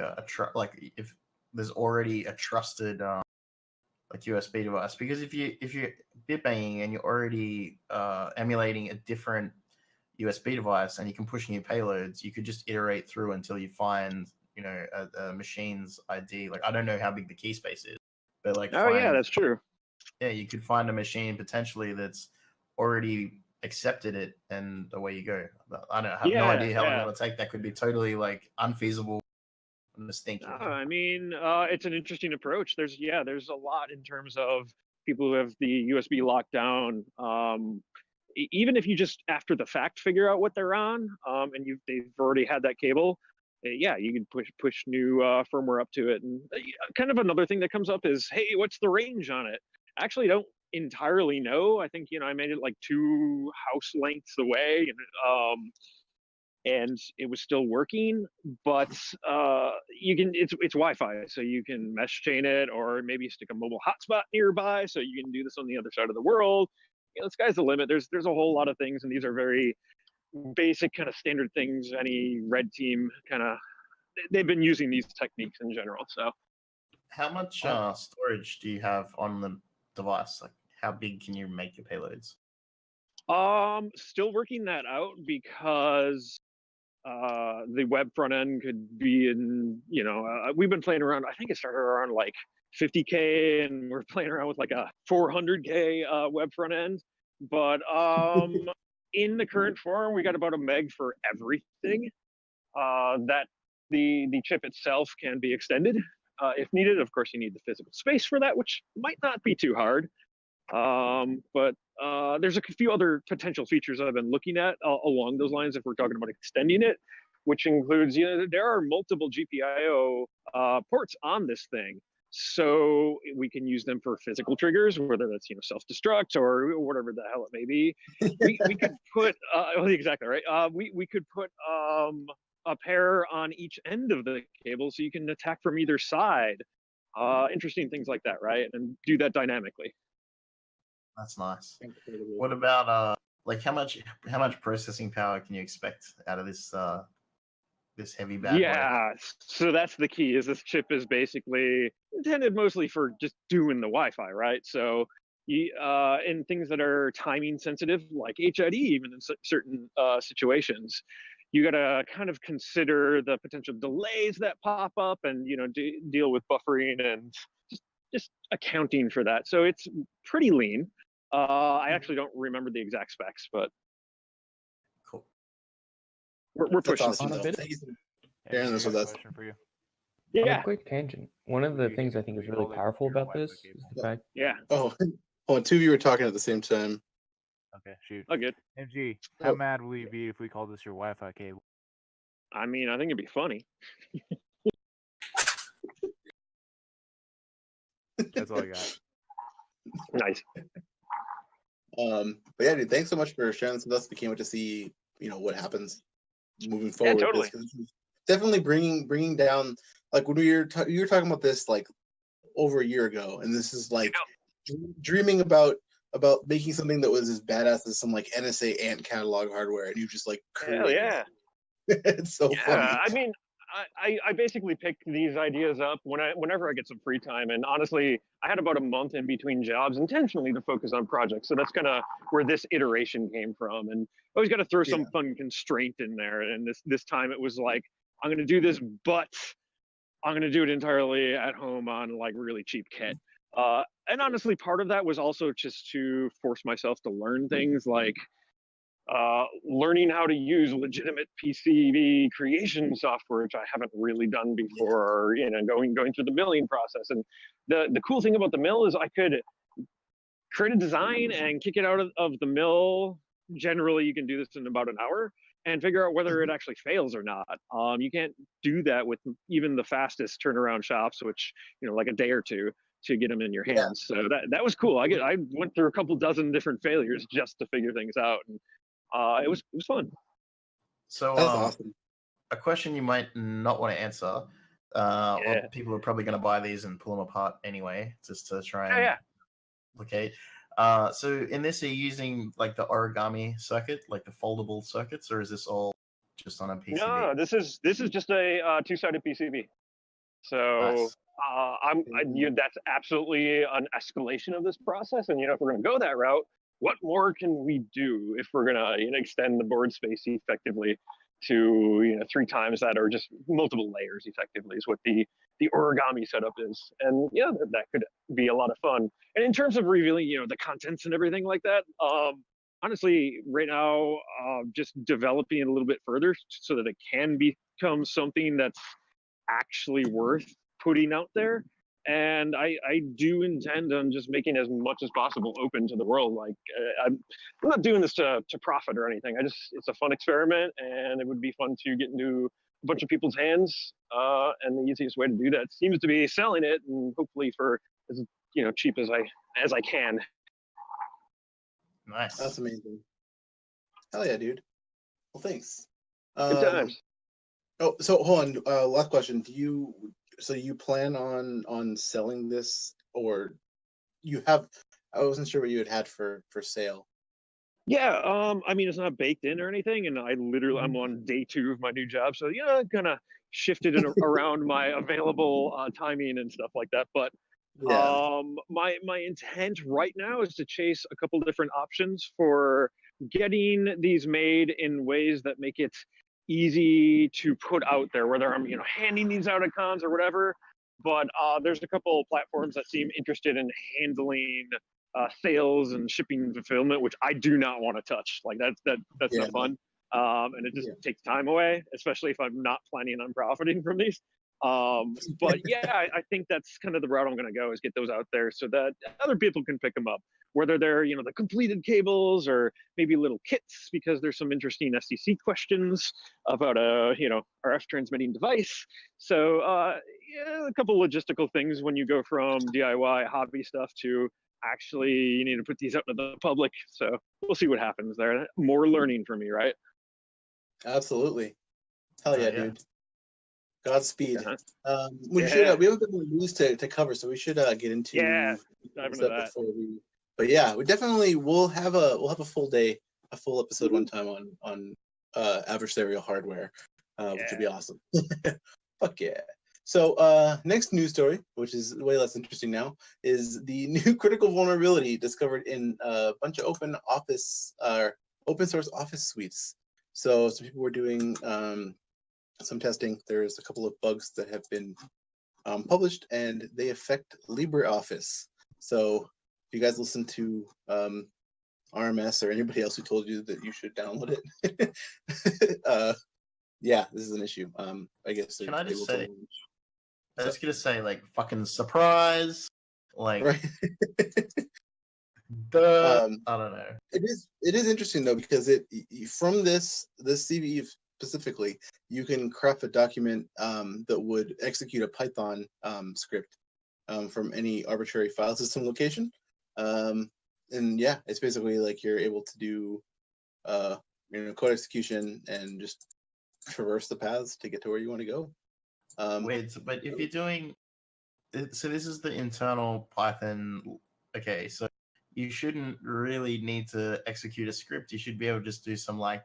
like if there's already a trusted like USB device? Because if you're bit banging and you're already emulating a different USB device and you can push new payloads, you could just iterate through until you find a machine's ID. Like I don't know how big the key space is, but like yeah, that's true. Yeah, you could find a machine potentially that's already accepted it, and away you go. I have no idea how long it'll take. That could be totally like unfeasible. I'm just thinking. I mean, it's an interesting approach. There's a lot in terms of people who have the USB lockdown. Even if you just after the fact figure out what they're on, and they've already had that cable, yeah, you can push new firmware up to it. And kind of another thing that comes up is, hey, what's the range on it? Actually, don't entirely know. I think I made it like 2 house lengths away, and it was still working. But you can it's Wi-Fi, so you can mesh chain it, or maybe stick a mobile hotspot nearby, so you can do this on the other side of the world. The sky's the limit. There's a whole lot of things, and these are very basic kind of standard things. Any red team kind of they've been using these techniques in general. So, how much storage do you have on the device? Like, how big can you make your payloads? Still working that out because the web front end could be in. We've been playing around. I think it started around like 50K, and we're playing around with like a 400K web front end. But in the current form, we got about a meg for everything. That the chip itself can be extended if needed. Of course, you need the physical space for that, which might not be too hard. But there's a few other potential features that I've been looking at along those lines if we're talking about extending it, which includes, there are multiple GPIO ports on this thing. So we can use them for physical triggers, whether that's self-destruct or whatever the hell it may be. We could put exactly right. We could put a pair on each end of the cable, so you can attack from either side. Interesting things like that, right? And do that dynamically. That's nice. What about like how much processing power can you expect out of this this heavy bad boy? Yeah, so that's the key. Is this chip is basically intended mostly for just doing the Wi-Fi, right? So in things that are timing sensitive, like HID, even in certain situations, you got to kind of consider the potential delays that pop up, and deal with buffering and just accounting for that. So it's pretty lean. I actually don't remember the exact specs, but cool. We're pushing awesome, this. Thank you for sharing this with us. For you. Yeah. On a quick tangent. One of the things I think is really powerful about this is the fact. Yeah. Oh, two of you were talking at the same time. Okay, shoot. Oh, good. MG, how mad will you be if we call this your Wi-Fi cable? I mean, I think it'd be funny. That's all I got. Nice. But yeah, dude, thanks so much for sharing this with us. We can't wait to see, what happens moving forward. Yeah, totally. This is definitely bringing down, like when you were talking about this like over a year ago, and this is like dreaming about making something that was as badass as some like NSA Ant catalog hardware, and you just like Hell yeah. It's so funny. I mean, I basically pick these ideas up whenever I get some free time, and honestly, I had about a month in between jobs intentionally to focus on projects. So that's kind of where this iteration came from, and I always got to throw some fun constraint in there. And this time it was like, I'm going to do this, but I'm going to do it entirely at home on like really cheap kit. And honestly, part of that was also just to force myself to learn things like learning how to use legitimate PCB creation software, which I haven't really done before, going through the milling process. And the cool thing about the mill is I could create a design and kick it out of the mill. Generally, you can do this in about an hour and figure out whether it actually fails or not. You can't do that with even the fastest turnaround shops, which, like a day or two to get them in your hands. So that was cool. I went through a couple dozen different failures just to figure things out. And it was fun. So That's awesome. A question you might not want to answer. Well, people are probably going to buy these and pull them apart anyway, just to try and locate. So in this, are you using like the origami circuit, like the foldable circuits, or is this all just on a PCB? No, this is just a two-sided PCB. So nice. That's absolutely an escalation of this process. And if we're going to go that route, what more can we do if we're going to extend the board space effectively to 3 times that, or just multiple layers effectively is what the origami setup is. And that could be a lot of fun. And in terms of revealing the contents and everything like that, honestly right now just developing it a little bit further so that it can become something that's actually worth putting out there. and I do intend on just making as much as possible open to the world. Like I'm not doing this to profit or anything. It's a fun experiment, and it would be fun to get into a bunch of people's hands. And the easiest way to do that seems to be selling it, and hopefully for as cheap as I can. Nice. That's amazing. Hell yeah, dude. Well, thanks. Good times. Oh, so hold on. Last question. So you plan on selling this, or you have? I wasn't sure what you had for sale. Yeah, I mean, it's not baked in or anything, and I'm on day 2 of my new job, so I kind of shifted around my available timing and stuff like that. But Yeah. my intent right now is to chase a couple different options for getting these made in ways that make it easy to put out there, whether I'm handing these out at cons or whatever. But there's a couple platforms that seem interested in handling sales and shipping and fulfillment, which I do not want to touch. Like that's Yeah. no fun, and it just takes time away, especially if I'm not planning on profiting from these. But yeah, I think that's kind of the route I'm going to go, is get those out there so that other people can pick them up, whether they're the completed cables or maybe little kits, because there's some interesting STC questions about a RF transmitting device. So yeah, a couple logistical things when you go from DIY hobby stuff to actually you need to put these out to the public. So we'll see what happens there. More learning for me, right? Absolutely. Hell yeah, dude. Godspeed. We Yeah. should. We have a bit more news to cover, so we should get into dive into that. before we. But yeah, we definitely we'll have a full day, a full episode one time on adversarial hardware, which would be awesome. Fuck yeah. So next news story, which is way less interesting now, is the new critical vulnerability discovered in a bunch of open source office suites. So some people were doing some testing. There's a couple of bugs that have been published, and they affect LibreOffice. So if you guys listen to RMS or anybody else who told you that you should download it, yeah, this is an issue. I guess. Can I just say? I was gonna say, like, fucking surprise, like. Right. I don't know. It is interesting though, because from this CVE specifically, you can craft a document that would execute a Python script from any arbitrary file system location, and yeah, it's basically like you're able to do code execution and just traverse the paths to get to where you want to go. Wait, but if you're doing, so this is the internal Python. Okay, so you shouldn't really need to execute a script. You should be able to just do some like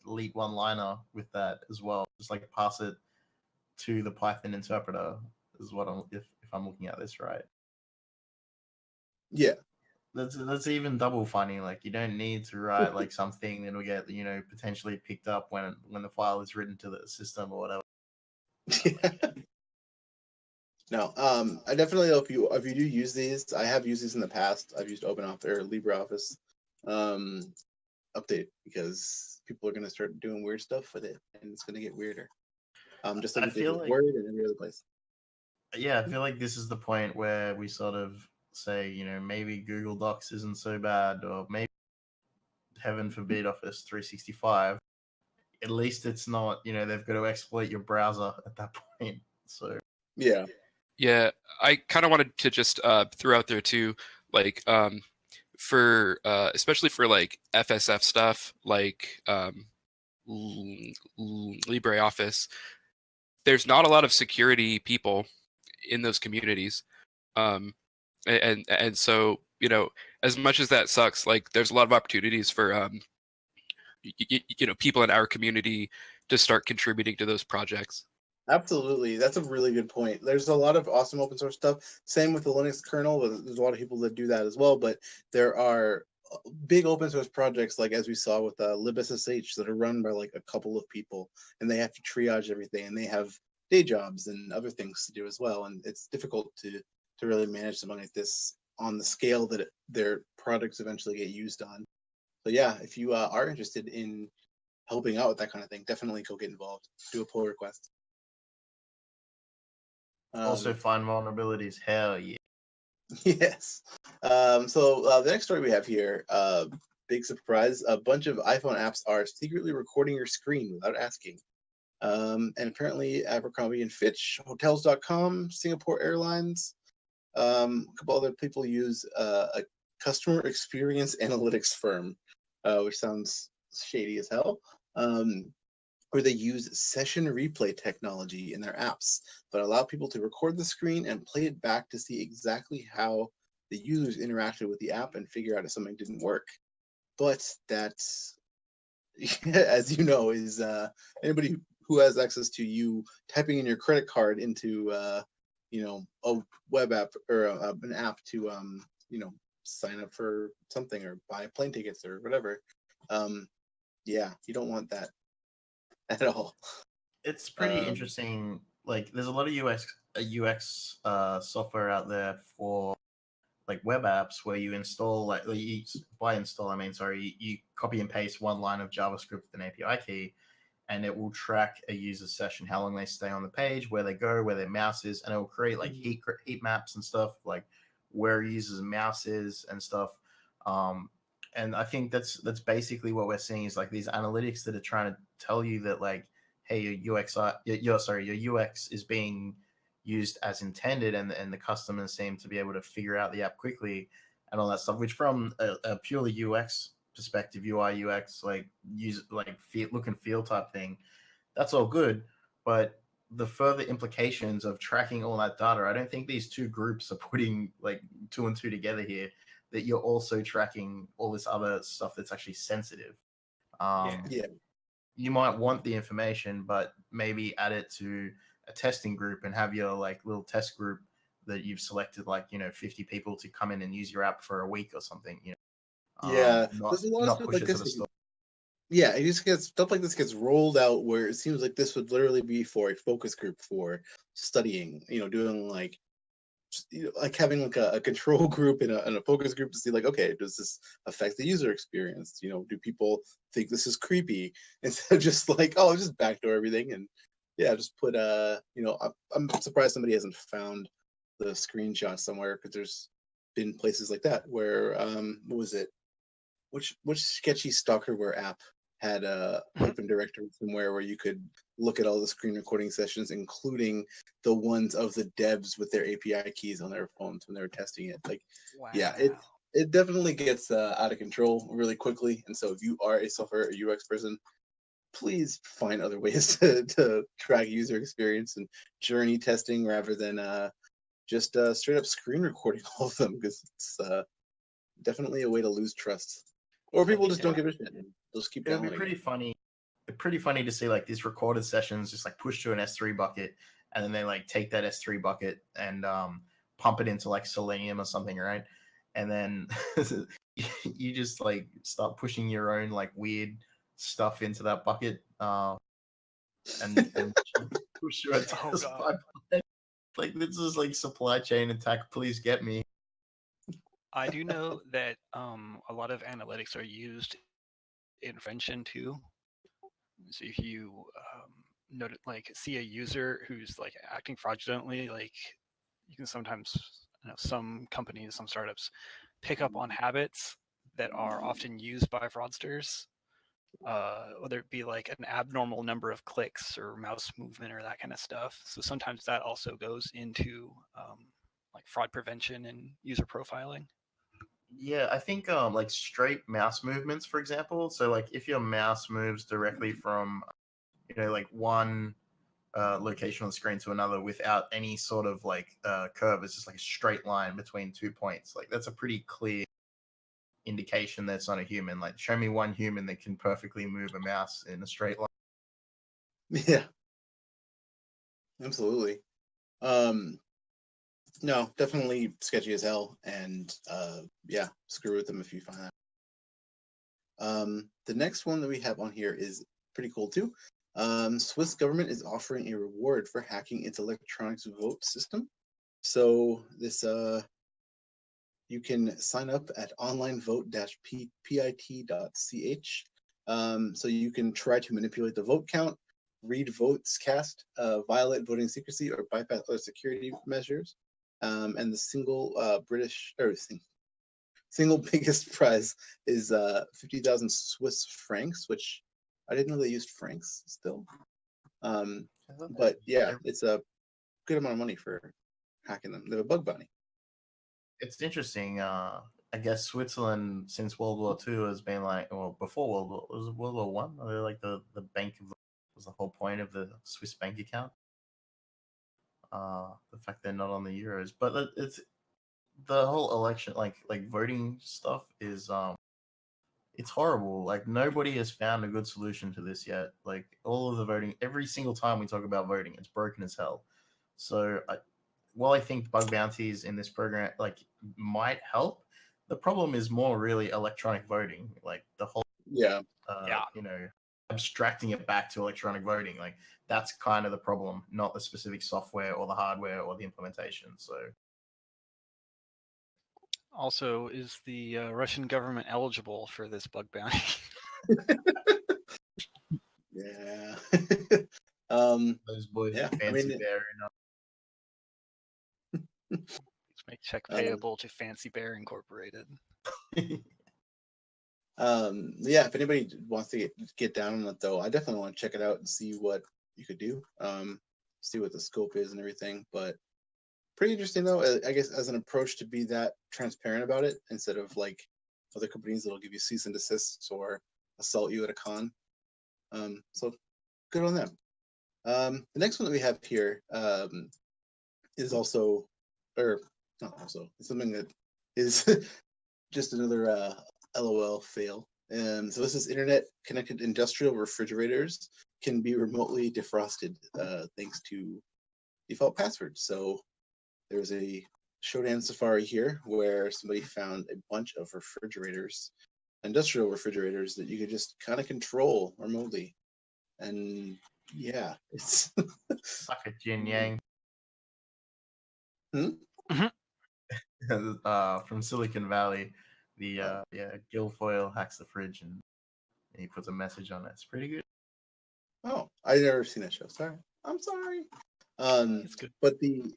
lead one-liner with that as well. Just like pass it to the Python interpreter is what if I'm looking at this right. Yeah. That's even double funny. Like you don't need to write like something that'll get potentially picked up when the file is written to the system or whatever. No, I definitely know if you do use these. I have used these in the past. I've used OpenOffice or LibreOffice update, because people are going to start doing weird stuff with it, and it's going to get weirder. Just like we did with Word and every other place. Yeah, I feel like this is the point where we sort of say, maybe Google Docs isn't so bad, or maybe, heaven forbid, Office 365. At least it's not, they've got to exploit your browser at that point. So yeah, I kind of wanted to just throw out there too, like for especially for like FSF stuff, like LibreOffice, there's not a lot of security people in those communities, and so as much as that sucks, like there's a lot of opportunities for people in our community to start contributing to those projects. Absolutely, that's a really good point. There's a lot of awesome open source stuff. Same with the Linux kernel. There's a lot of people that do that as well. But there are big open source projects, like as we saw with libssh, that are run by like a couple of people, and they have to triage everything, and they have day jobs and other things to do as well. And it's difficult to really manage something like this on the scale that their products eventually get used on. So yeah, if you are interested in helping out with that kind of thing, definitely go get involved. Do a pull request. Also find vulnerabilities. Hell yeah. Yes. So the next story we have here, big surprise, a bunch of iPhone apps are secretly recording your screen without asking. And apparently Abercrombie and Fitch, Hotels.com, Singapore Airlines, a couple other people use a customer experience analytics firm, which sounds shady as hell, where they use session replay technology in their apps that allow people to record the screen and play it back to see exactly how the users interacted with the app and figure out if something didn't work. But that's, as you know, is anybody who has access to you typing in your credit card into a web app or an app to sign up for something or buy plane tickets or whatever. Yeah, you don't want that at all. It's pretty interesting. Like, there's a lot of UX software out there for like web apps where you install by install I mean sorry you copy and paste one line of JavaScript with an API key, and it will track a user session, how long they stay on the page, where they go, where their mouse is, and it will create like heat maps and stuff, like where a user's mouse is and stuff. And I think that's basically what we're seeing is like these analytics that are trying to tell you that like, hey, your UX is being used as intended, and the customers seem to be able to figure out the app quickly and all that stuff. Which from a purely UX perspective, UI UX like look and feel type thing, that's all good. But the further implications of tracking all that data, I don't think these two groups are putting like two and two together here. That you're also tracking all this other stuff that's actually sensitive. You might want the information, but maybe add it to a testing group and have your like little test group that you've selected, like 50 people to come in and use your app for a week or something. There's a lot of stuff like this. Yeah, it just gets stuff like this gets rolled out where it seems like this would literally be for a focus group for studying. Doing like having like a control group and a focus group to see like, okay, does this affect the user experience? Do people think this is creepy? Instead of just like, oh, just backdoor everything and just put I'm surprised somebody hasn't found the screenshot somewhere, because there's been places like that where what was it? Which sketchy stalkerware app had a open directory somewhere where you could look at all the screen recording sessions, including the ones of the devs with their API keys on their phones when they were testing it. Like, yeah, it definitely gets out of control really quickly. And so if you are a software or UX person, please find other ways to track user experience and journey testing rather than just straight up screen recording all of them, because it's definitely a way to lose trust. Or people just don't give a shit. They'll just keep It would be downloading. pretty funny to see like these recorded sessions just like pushed to an S3 bucket, and then they like take that S3 bucket and pump it into like Selenium or something, right? And then you just like start pushing your own like weird stuff into that bucket, and push your test pipeline. Like, this is like supply chain attack. Please get me. I do know that a lot of analytics are used in prevention too. So if you see a user who's like acting fraudulently, like you can sometimes, some companies, some startups pick up on habits that are often used by fraudsters, whether it be like an abnormal number of clicks or mouse movement or that kind of stuff. So sometimes that also goes into like fraud prevention and user profiling. Yeah, I think like straight mouse movements, for example. So like if your mouse moves directly from like one location on the screen to another without any sort of like curve, it's just like a straight line between 2 points. Like, that's a pretty clear indication that it's not a human. Like, show me one human that can perfectly move a mouse in a straight line. Yeah, absolutely. No, definitely sketchy as hell, and screw with them if you find that. The next one that we have on here is pretty cool too. Swiss government is offering a reward for hacking its electronic vote system. So this you can sign up at onlinevote-pit.ch. So you can try to manipulate the vote count read votes cast, violate voting secrecy, or bypass other security measures. And the single biggest prize is 50,000 Swiss francs, which I didn't know they used francs still. But yeah, it's a good amount of money for hacking them. They have a bug bounty. It's interesting. I guess Switzerland since World War II has been like, well, before was it World War One? They're like the bank was the whole point of the Swiss bank account. The fact they're not on the euros, but it's the whole election, like voting stuff is it's horrible. Like nobody has found a good solution to this yet. Like all of the voting, every single time we talk about voting, it's broken as hell. So while I think bug bounties in this program like might help, the problem is more really electronic voting. Like the whole abstracting it back to electronic voting. Like that's kind of the problem, not the specific software or the hardware or the implementation. So. Also, is the Russian government eligible for this bug bounty? Yeah. Those boys yeah, fancy bear. Let's make check payable to Fancy Bear Incorporated. Yeah, if anybody wants to get down on it, though, I definitely want to check it out and see what you could do. See what the scope is and everything. But pretty interesting, though, I guess, as an approach to be that transparent about it instead of like other companies that'll give you cease and desists or assault you at a con. So good on them. The next one that we have here is also, or not also, it's something that is just another LOL fail. So this is internet connected industrial refrigerators can be remotely defrosted thanks to default passwords. So there's a Shodan Safari here where somebody found a bunch of refrigerators, industrial refrigerators that you could just kind of control remotely. And yeah, it's suck a Jin Yang. From Silicon Valley, the Guilfoyle hacks the fridge and he puts a message on it. It's pretty good. Oh, I've never seen that show. Sorry, I'm sorry. It's good. But the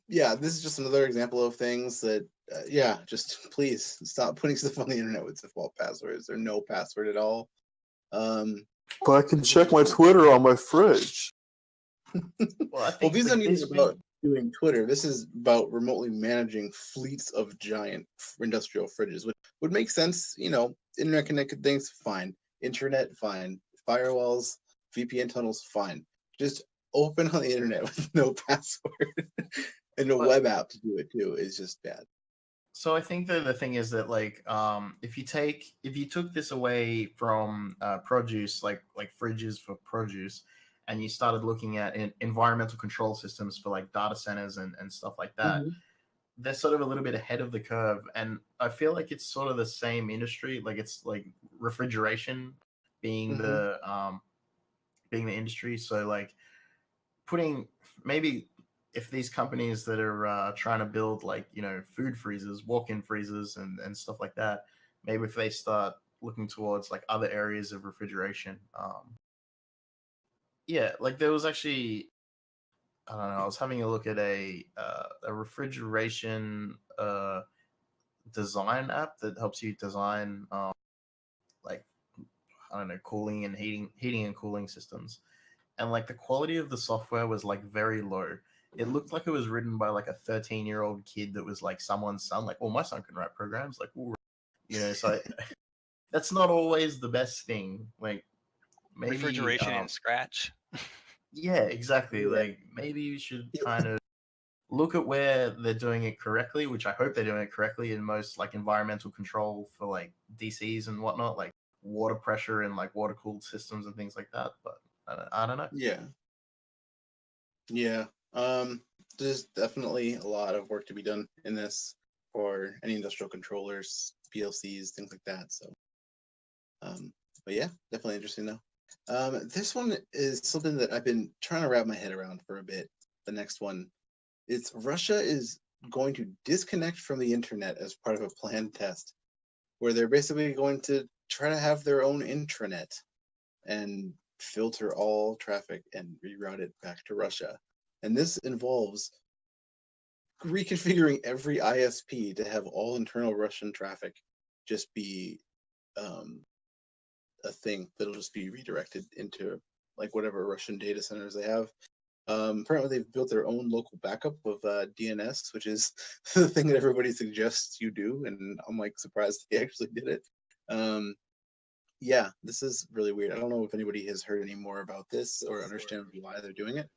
this is just another example of things that just please stop putting stuff on the internet with default passwords or no password at all. But I can check my Twitter on my fridge. Well, these aren't even about doing Twitter. This is about remotely managing fleets of giant industrial fridges, which would make sense. You know, internet connected things, fine. Internet, fine. Firewalls, VPN tunnels, fine. Just open on the internet with no password and a web app to do it too is just bad. So I think that the thing is that like if you took this away from produce like fridges for produce and you started looking at environmental control systems for like data centers and stuff like that, they're sort of a little bit ahead of the curve. And I feel like it's sort of the same industry. Like it's like refrigeration being the industry. So like putting maybe if these companies that are trying to build like, you know, food freezers, walk-in freezers and stuff like that, maybe if they start looking towards like other areas of refrigeration. Like there was actually, I don't know, I was having a look at a refrigeration design app that helps you design like, I don't know, cooling and heating and cooling systems. And like the quality of the software was like very low. It looked like it was written by like a 13-year-old kid that was like someone's son. Like, well, my son can write programs. Like, ooh. You know, so that's not always the best thing. Like, maybe refrigeration in Scratch. Yeah, exactly. Like, maybe you should kind of look at where they're doing it correctly, which I hope they're doing it correctly in most like environmental control for like DCs and whatnot, like water pressure and like water cooled systems and things like that. But I don't know. Yeah. There's definitely a lot of work to be done in this for any industrial controllers, PLCs, things like that. So, but yeah, definitely interesting though. This one is something that I've been trying to wrap my head around for a bit. The next one, it's Russia is going to disconnect from the internet as part of a planned test, where they're basically going to try to have their own intranet. And filter all traffic and reroute it back to Russia. And this involves reconfiguring every ISP to have all internal Russian traffic just be a thing that'll just be redirected into like whatever Russian data centers they have. Apparently, they've built their own local backup of DNS, which is the thing that everybody suggests you do, and I'm like surprised they actually did it. Yeah, this is really weird. I don't know if anybody has heard any more about this or understands why they're doing it.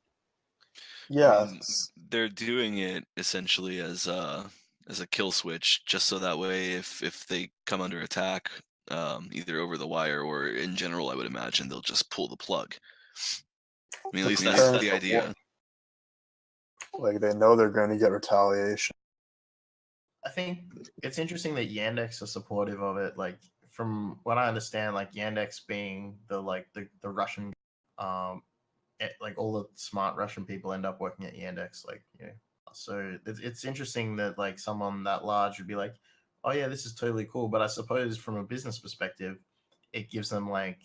Yeah, they're doing it essentially as a kill switch, just so that way if they come under attack, either over the wire or in general, I would imagine they'll just pull the plug. I mean, at least that's the idea. Like they know they're going to get retaliation. I think it's interesting that Yandex are supportive of it. Like from what I understand, like Yandex being the Russian, like all the smart Russian people end up working at Yandex. Like so it's interesting that like someone that large would be like, oh yeah, this is totally cool. But I suppose from a business perspective, it gives them like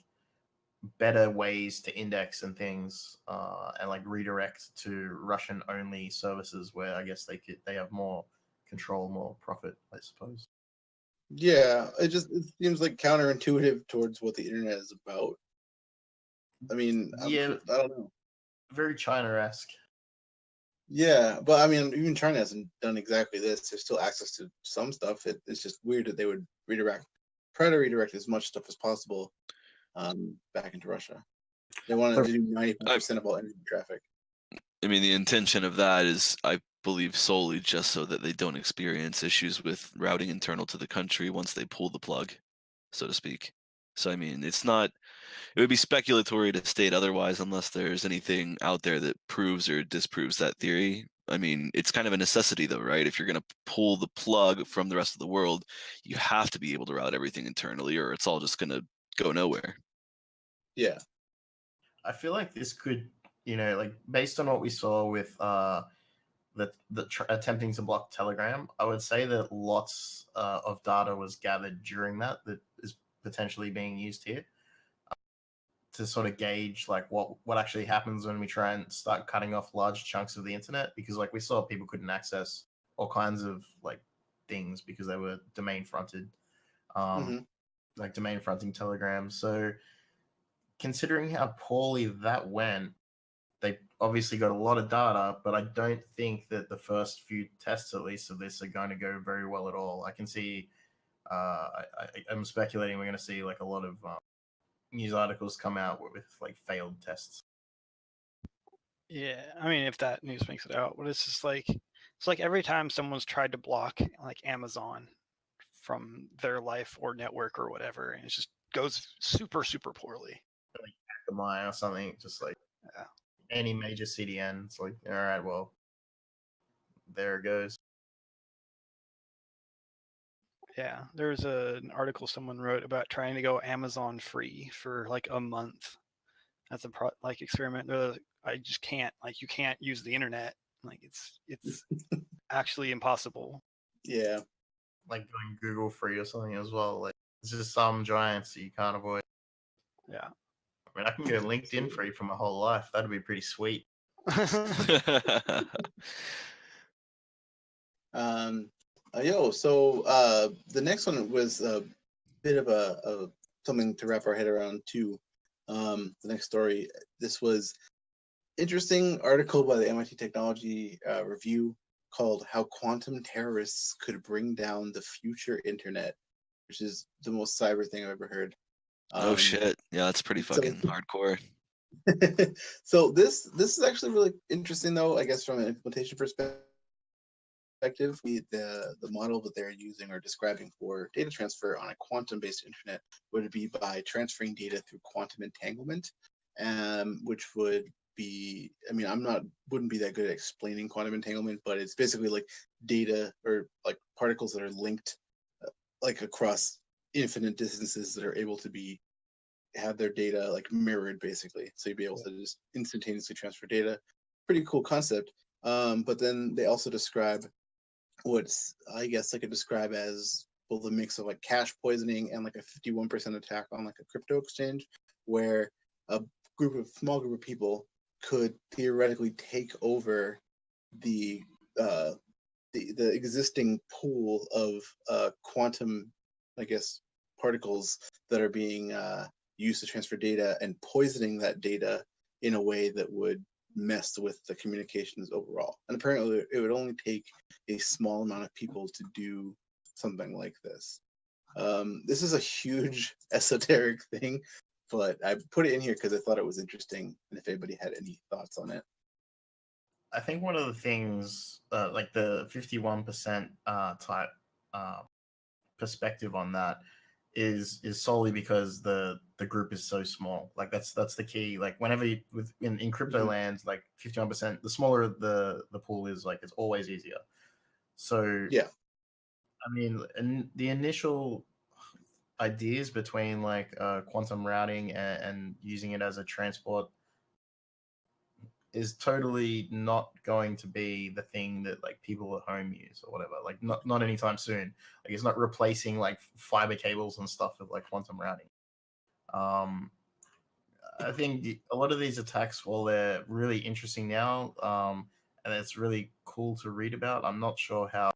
better ways to index and things and like redirect to Russian only services where I guess they have more control, more profit, I suppose. Yeah, it seems like counterintuitive towards what the internet is about. I mean, I don't know. Very China-esque. Yeah, but I mean, even China hasn't done exactly this. There's still access to some stuff. It's just weird that they would try to redirect as much stuff as possible back into Russia. They want to do 95% of all internet traffic. I mean, the intention of that is, I believe, solely just so that they don't experience issues with routing internal to the country once they pull the plug, so to speak. So, I mean, it would be speculatory to state otherwise unless there's anything out there that proves or disproves that theory. I mean, it's kind of a necessity, though, right? If you're going to pull the plug from the rest of the world, you have to be able to route everything internally, or it's all just going to go nowhere. Yeah. I feel like this could, like based on what we saw with attempting to block Telegram, I would say that lots of data was gathered during that is potentially being used here to sort of gauge like what actually happens when we try and start cutting off large chunks of the internet, because like we saw people couldn't access all kinds of like things because they were domain fronted, like domain fronting Telegram. So considering how poorly that went, they obviously got a lot of data, but I don't think that the first few tests, at least, of this are going to go very well at all. I can see, I'm speculating we're going to see like a lot of news articles come out with like failed tests. Yeah, I mean, if that news makes it out, but it's just like every time someone's tried to block like Amazon from their life or network or whatever, and it just goes super, super poorly. Like Akamai or something, just like any major CDN, it's like, all right, well, there it goes. Yeah, there's an article someone wrote about trying to go Amazon free for like a month. That's a experiment. They're like, I just can't. Like, you can't use the internet. Like, it's actually impossible. Yeah, like going Google free or something as well. Like, it's just some giants that you can't avoid. Yeah. I mean, I can go LinkedIn free for my whole life. That'd be pretty sweet. So the next one was a bit of a something to wrap our head around too. The next story, this was interesting article by the MIT Technology Review called "How Quantum Terrorists Could Bring Down the Future Internet," which is the most cyber thing I've ever heard. Oh shit! Yeah, that's pretty fucking hardcore. So this is actually really interesting, though. I guess from an implementation perspective, the model that they're using or describing for data transfer on a quantum-based internet would be by transferring data through quantum entanglement, which would be, I mean, wouldn't be that good at explaining quantum entanglement, but it's basically like data or like particles that are linked like across infinite distances that are able to have their data like mirrored, basically. So you'd be able to just instantaneously transfer data. Pretty cool concept. But then they also describe what's, I guess I could describe as both a mix of like cache poisoning and like a 51% attack on like a crypto exchange, where a small group of people could theoretically take over the the existing pool of quantum, I guess, particles that are being used to transfer data and poisoning that data in a way that would mess with the communications overall. And apparently, it would only take a small amount of people to do something like this. This is a huge esoteric thing, but I put it in here because I thought it was interesting, and if anybody had any thoughts on it. I think one of the things, like the 51% type perspective on that, is solely because the group is so small. Like that's the key. Like whenever in crypto lands, like 51%, the smaller the pool is, like it's always easier. So yeah, I mean, the initial ideas between like quantum routing and using it as a transport is totally not going to be the thing that like people at home use or whatever. Like not anytime soon. Like it's not replacing like fiber cables and stuff with like quantum routing. I think a lot of these attacks, while they're really interesting now, and it's really cool to read about, I'm not sure how.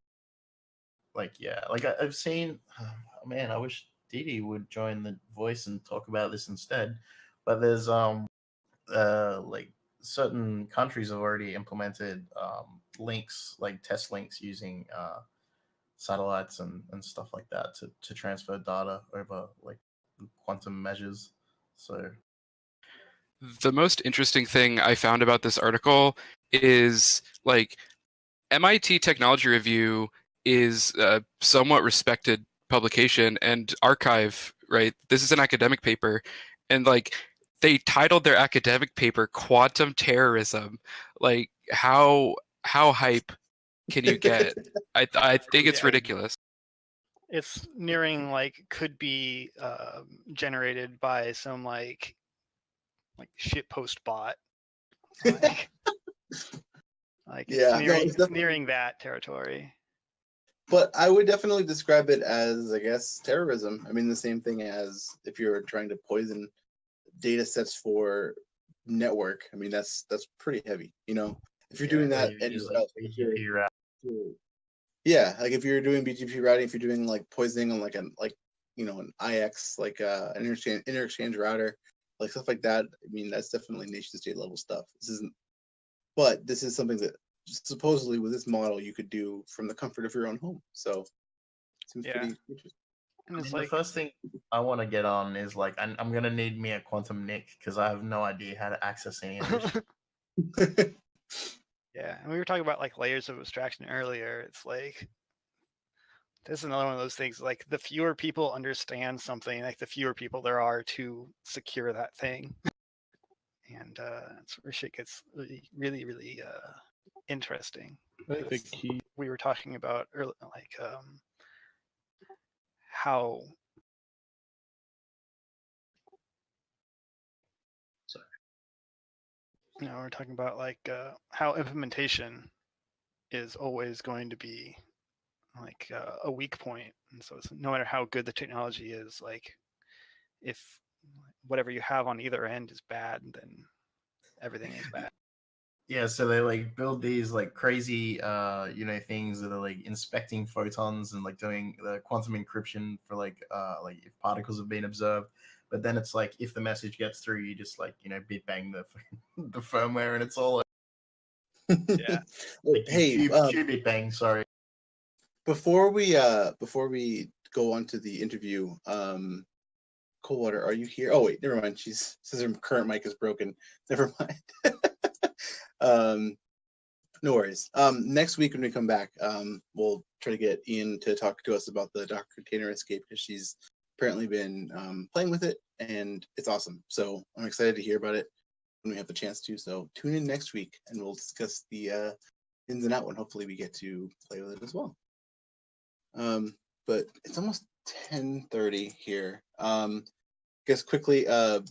Like like I've seen. Oh, man, I wish Didi would join the voice and talk about this instead. But there's like certain countries have already implemented links, like test links using satellites and stuff like that to transfer data over like quantum measures. So The most interesting thing I found about this article is like MIT Technology Review is a somewhat respected publication and archive, right? This is an academic paper, and like they titled their academic paper "Quantum Terrorism." Like how hype can you get? I think it's Yeah. ridiculous. It's nearing like could be generated by some like shitpost bot. Like Yeah, no, it's nearing that territory. But I would definitely describe it as, I guess, terrorism. I mean, the same thing as if you're trying to poison data sets for network. I mean, that's pretty heavy. You know, if you're doing that anywhere else, yeah, like if you're doing BGP routing, if you're doing like poisoning on like an IX, like an interexchange router, like stuff like that. I mean, that's definitely nation state level stuff. But this is something that supposedly with this model you could do from the comfort of your own home. So it seems pretty interesting. And it's the first thing I want to get on is like I'm gonna need me a quantum NIC because I have no idea how to access any of this. Yeah, and we were talking about like layers of abstraction earlier. It's like this is another one of those things. Like the fewer people understand something, like the fewer people there are to secure that thing. And it's where shit gets really interesting. I think the key. We were talking about earlier, like how. Sorry. You know, we're talking about like how implementation is always going to be like a weak point, and so it's, no matter how good the technology is, like if whatever you have on either end is bad, then everything is bad. Yeah, so they like build these like crazy things that are like inspecting photons and like doing the quantum encryption for like if particles have been observed. But then it's like if the message gets through, you just like bit bang the firmware and it's all yeah. Like Hey, qubit bang, sorry. Before we go on to the interview, Coldwater, are you here? Oh wait, never mind. She says her current mic is broken. Never mind. No worries. Next week when we come back, we'll try to get Ian to talk to us about the Docker container escape because she's apparently been playing with it and it's awesome. So I'm excited to hear about it when we have the chance to. So tune in next week and we'll discuss the ins and outs and hopefully we get to play with it as well. But it's almost 10:30 here. Guess quickly, the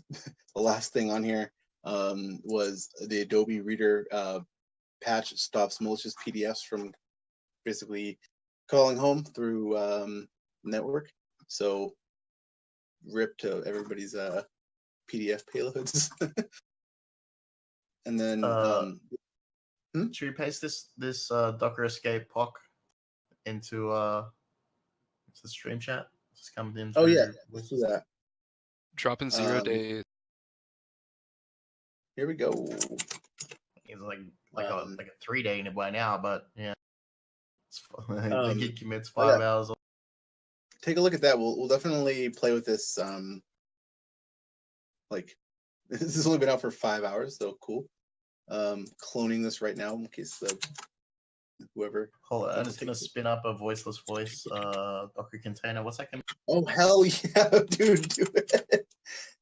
last thing on here was the Adobe Reader patch stops malicious PDFs from basically calling home through network. So rip to everybody's PDF payloads. And then should we paste this Docker escape POC into the stream chat? Just come in. Oh yeah, let's do that. Dropping 0 days. Here we go. It's like a 3-day by now, but yeah, the git commits 5 hours. Take a look at that. We'll definitely play with this. Like this has only been out for 5 hours, so cool. Cloning this right now in case whoever. Hold on, I'm just gonna spin up a voiceless voice Docker container. What's that? Oh hell yeah, dude, do it.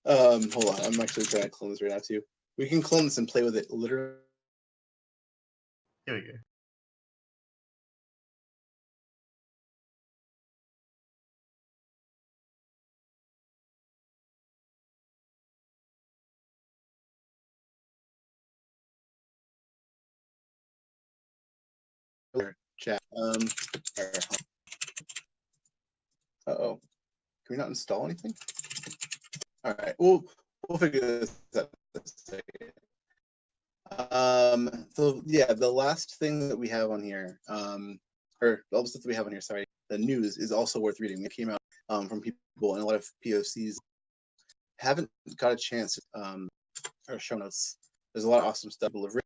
Hold on, I'm actually trying to clone this right now too. We can clone this and play with it literally. Here we go. Chat. Uh-oh. Can we not install anything? All right. We'll figure this out in a second. So yeah, the last thing that we have on here, or all the stuff that we have on here, sorry, the news is also worth reading. It came out from people and a lot of POCs. Haven't got a chance or show notes. There's a lot of awesome stuff delivery.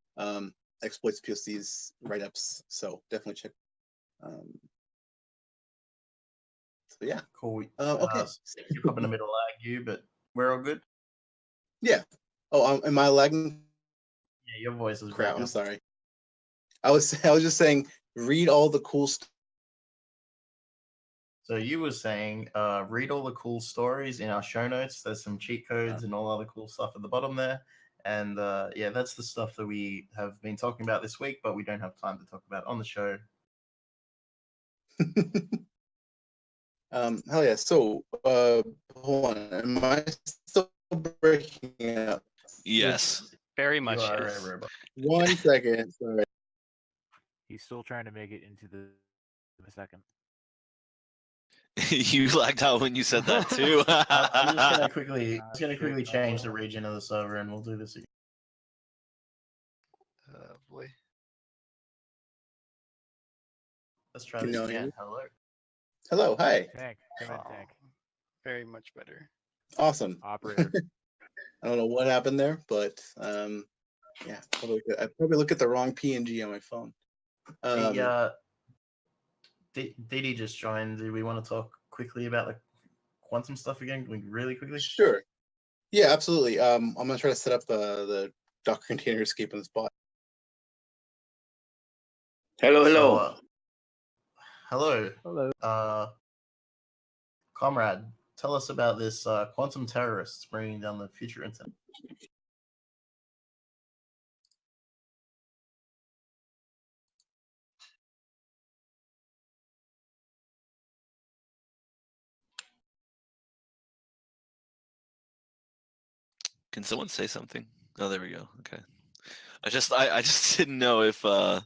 Exploits, POCs, write-ups. So definitely check. So yeah. Cool. Okay. You're probably in the middle of lag, but we're all good. Yeah. Oh, am I lagging? Yeah, your voice is Crap. breaking. I'm sorry. I was just saying, read all the cool stuff. So you were saying, read all the cool stories in our show notes. There's some cheat codes and all other cool stuff at the bottom there. And yeah, that's the stuff that we have been talking about this week, but we don't have time to talk about on the show. Hell yeah. So, hold on. Am I still breaking up? Yes. Very much. You are Yes. a robot. 1 second. Sorry. He's still trying to make it into the second. You lagged out when you said that too. I'm just gonna quickly change the region of the server, and we'll do this again. Boy. Let's try Can this you all hear again. me? Hello. Hello. Hi. Tank. Come in, Tank. Very much better. Awesome. Operator. I don't know what happened there, but yeah, I probably look at the wrong PNG on my phone. Didi just joined. Do we want to talk quickly about the quantum stuff again? Really quickly? Sure. Yeah, absolutely. I'm gonna try to set up the Docker container escape on the spot. Hello. So, hello. Comrade, tell us about this quantum terrorists bringing down the future internet. Can someone say something? Oh, there we go. Okay. I just didn't know if so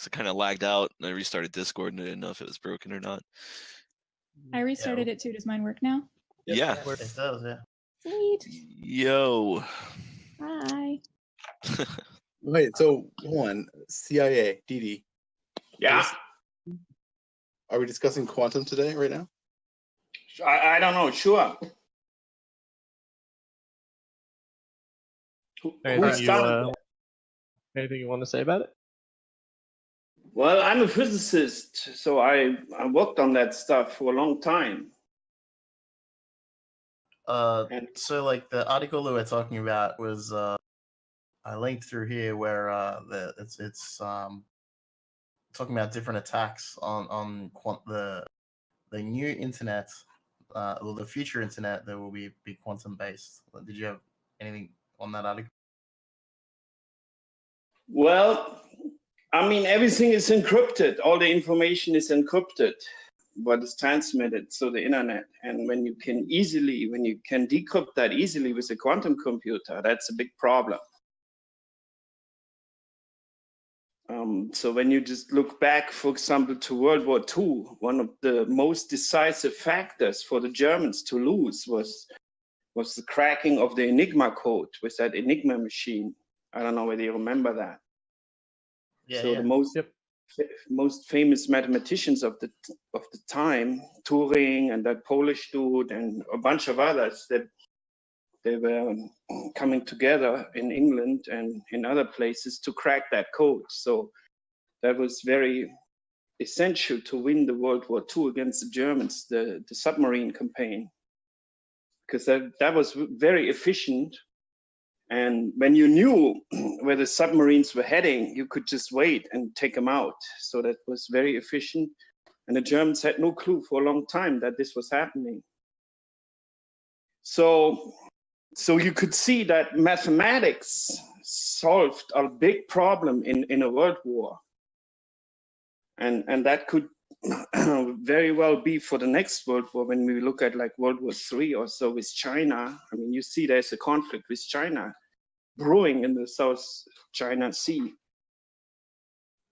it kind of lagged out, and I restarted Discord, and I didn't know if it was broken or not. I restarted it too. Does mine work now? Yeah. It does, yeah. Sweet. Yo. Hi. Wait, so hold on. CIA, DD. Yeah. Are we discussing quantum today, right now? I don't know. Sure. Anything you want to say about it? Well, I'm a physicist, so I worked on that stuff for a long time. So like the article that we're talking about was I linked through here where it's talking about different attacks on the new internet, or the future internet that will be quantum based. Did you have anything on that article? Well, I mean, everything is encrypted. All the information is encrypted, but it's transmitted to the internet. And when you can decrypt that easily with a quantum computer, that's a big problem. So when you just look back, for example, to World War II, one of the most decisive factors for the Germans to lose was was the cracking of the Enigma code with that Enigma machine. I don't know whether you remember that. Yeah, So yeah. the most famous mathematicians of the time, Turing and that Polish dude and a bunch of others, that they were coming together in England and in other places to crack that code. So that was very essential to win the World War II against the Germans, the submarine campaign, because that was very efficient. And when you knew where the submarines were heading, you could just wait and take them out. So that was very efficient. And the Germans had no clue for a long time that this was happening. So you could see that mathematics solved a big problem in a world war. And that could very well be for the next World War, when we look at like World War III or so with China. I mean, you see there's a conflict with China brewing in the South China Sea.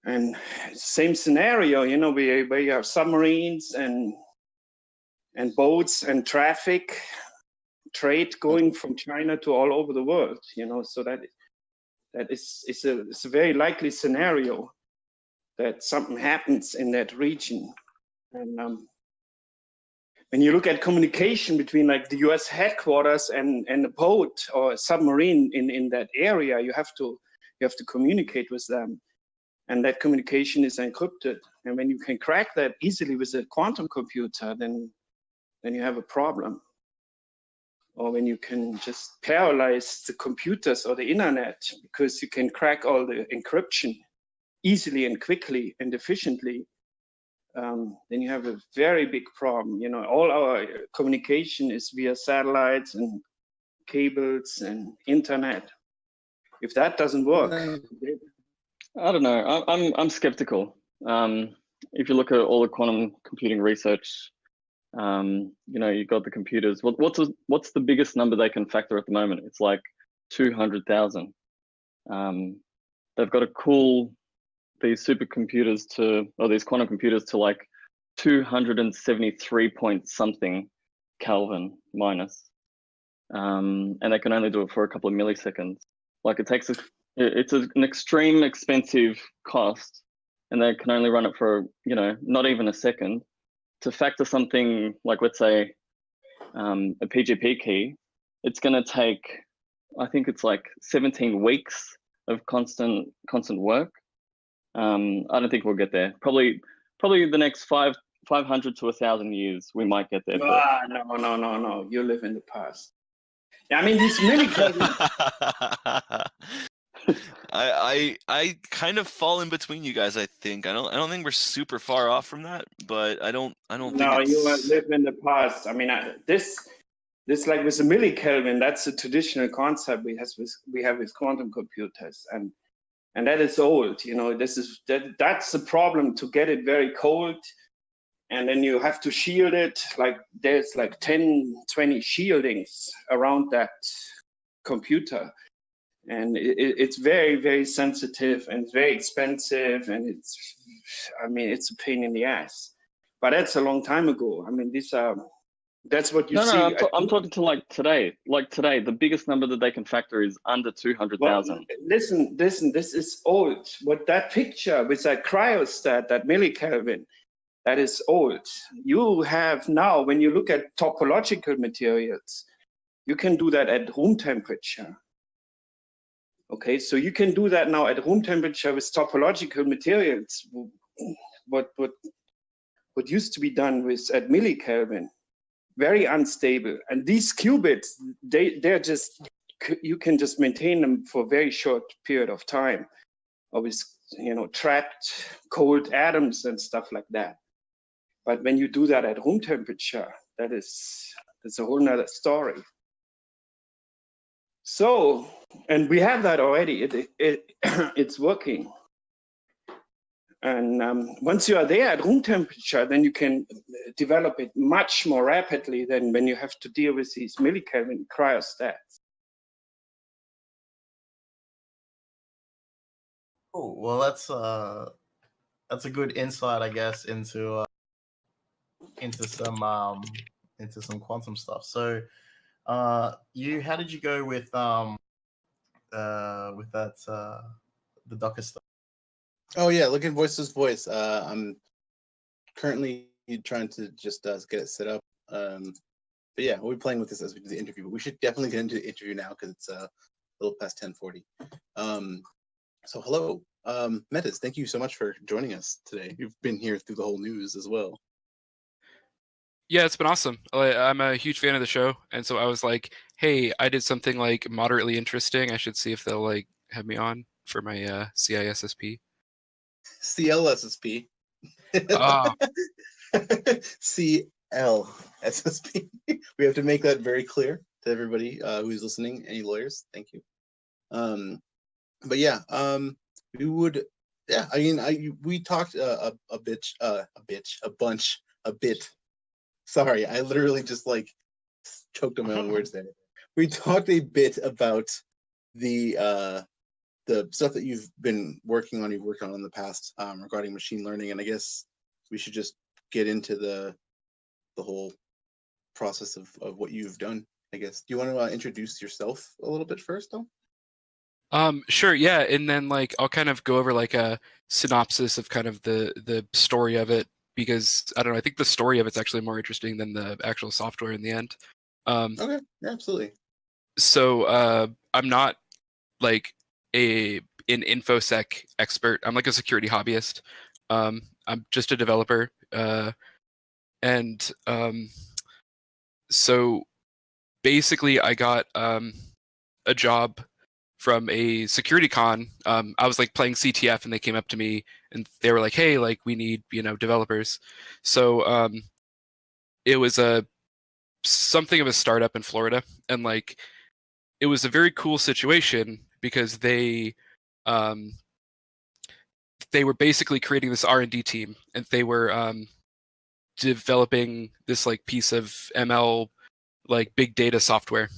And same scenario, you know, where you have submarines and boats and trade going from China to all over the world, you know, so that it's a very likely scenario that something happens in that region. And when you look at communication between like the US headquarters and a boat or a submarine in that area, you have to communicate with them. And that communication is encrypted. And when you can crack that easily with a quantum computer, then you have a problem. Or when you can just paralyze the computers or the internet because you can crack all the encryption easily and quickly and efficiently, then you have a very big problem. You know, all our communication is via satellites and cables and internet. If that doesn't work, I don't know. I'm skeptical. If you look at all the quantum computing research, you know, you've got the computers. What's the biggest number they can factor at the moment? It's like 200,000. They've got to cool these supercomputers or these quantum computers to like 273 point something Kelvin minus, and they can only do it for a couple of milliseconds. Like it's an extreme expensive cost, and they can only run it for, you know, not even a second. To factor something like, let's say, a PGP key, it's going to take, I think it's like 17 weeks of constant work. I don't think we'll get there. Probably the next 500 to 1,000 years, we might get there. No. You live in the past. I mean, these millikelvin. I kind of fall in between you guys. I think I don't think we're super far off from that, but I don't think. No, you live in the past. I mean, this like with the millikelvin, that's a traditional concept we have with quantum computers, and that is old. You know, that's the problem, to get it very cold, and then you have to shield it. Like there's like 10, 20 shieldings around that computer. And it's very, very sensitive and very expensive, and it's a pain in the ass. But that's a long time ago. I mean, that's what you see. No, I'm talking to like today. Like today, the biggest number that they can factor is under 200,000. Well, listen, this is old. What that picture with that cryostat, that millikelvin, that is old. You have now, when you look at topological materials, you can do that at room temperature. Okay, so you can do that now at room temperature with topological materials. What used to be done at millikelvin, very unstable. And these qubits, they're just, you can just maintain them for a very short period of time, or with, you know, trapped cold atoms and stuff like that. But when you do that at room temperature, that's a whole nother story. So, and we have that already. It's working. And once you are there at room temperature, then you can develop it much more rapidly than when you have to deal with these millikelvin cryostats. Cool. Well, that's a good insight, I guess, into some quantum stuff. So How did you go with that the Docker stuff? Oh yeah, look at Voice's voice. I'm currently trying to just get it set up. But yeah, we'll be playing with this as we do the interview. But we should definitely get into the interview now because it's a little past 10:40. So hello, Metis. Thank you so much for joining us today. You've been here through the whole news as well. Yeah, it's been awesome. I'm a huge fan of the show, and so I was like, "Hey, I did something like moderately interesting. I should see if they'll like have me on for my CISSP." CLSSP. Ah. CLSSP. We have to make that very clear to everybody who's listening. Any lawyers? Thank you. But yeah, we would. Yeah, I mean, we talked a bit. Sorry, I literally just like choked on my own words there. We talked a bit about the stuff that you've been working on, you've worked on in the past regarding machine learning, and I guess we should just get into the whole process of what you've done. I guess. Do you want to introduce yourself a little bit first, though? Sure, yeah, and then like I'll kind of go over like a synopsis of kind of the story of it because I don't know, I think the story of it's actually more interesting than the actual software in the end. Okay, yeah, absolutely. So I'm not like an infosec expert. I'm like a security hobbyist. I'm just a developer, and so basically I got a job from a security con. I was like playing CTF and they came up to me and they were like, "Hey, like we need, developers." So it was something of a startup in Florida, and like it was a very cool situation because they were basically creating this R&D team and they were developing this like piece of ML like big data software.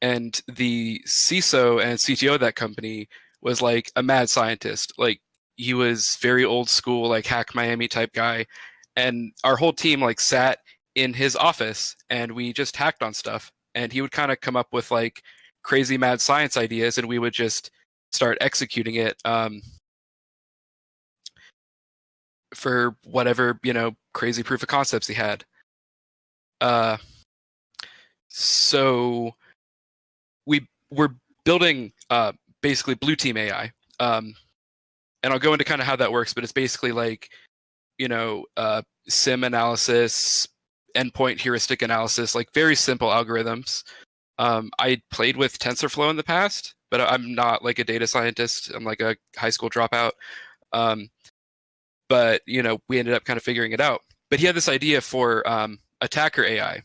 And the CISO and CTO of that company was like a mad scientist. Like he was very old school, like Hack Miami type guy. And our whole team like sat in his office and we just hacked on stuff. And he would kind of come up with like crazy mad science ideas and we would just start executing it for whatever, crazy proof of concepts he had. So we were building basically blue team AI. And I'll go into kind of how that works, but it's basically like, SIM analysis, endpoint heuristic analysis, like very simple algorithms. I played with TensorFlow in the past, but I'm not like a data scientist. I'm like a high school dropout. But, we ended up kind of figuring it out. But he had this idea for attacker AI.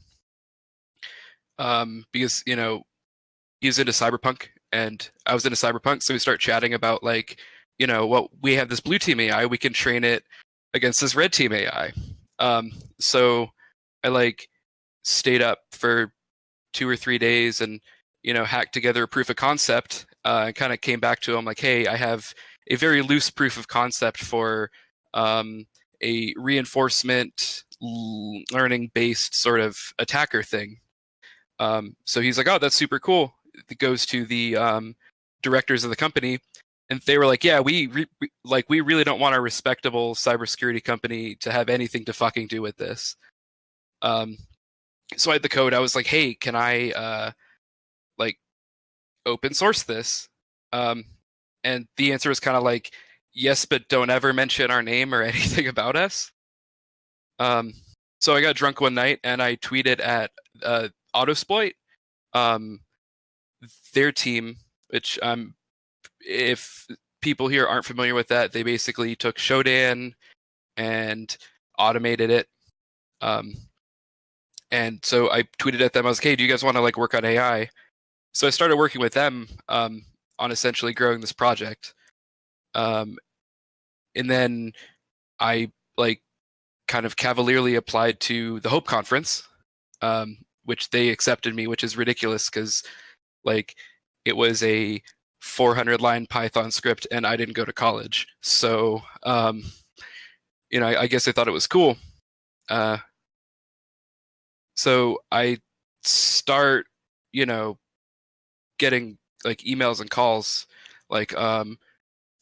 Because, he was into cyberpunk and I was into cyberpunk. So we start chatting about like, well, we have this blue team AI, we can train it against this red team AI. So I like stayed up for 2 or 3 days and, hacked together a proof of concept and kind of came back to him like, hey, I have a very loose proof of concept for a reinforcement learning based sort of attacker thing. So he's like, oh, that's super cool. It goes to the directors of the company, and they were like, yeah, we really don't want our respectable cybersecurity company to have anything to fucking do with this. So I had the code. I was like, hey, can I like open source this? And the answer was kind of like, yes, but don't ever mention our name or anything about us. So I got drunk one night and I tweeted at Autosploit, their team, which if people here aren't familiar with that, they basically took Shodan and automated it. And so I tweeted at them, I was like, hey, do you guys want to like work on AI? So I started working with them on essentially growing this project. And then I like kind of cavalierly applied to the Hope Conference, which they accepted me, which is ridiculous because like it was a 400-line Python script and I didn't go to college. So, I guess I thought it was cool. So I start, getting like emails and calls, like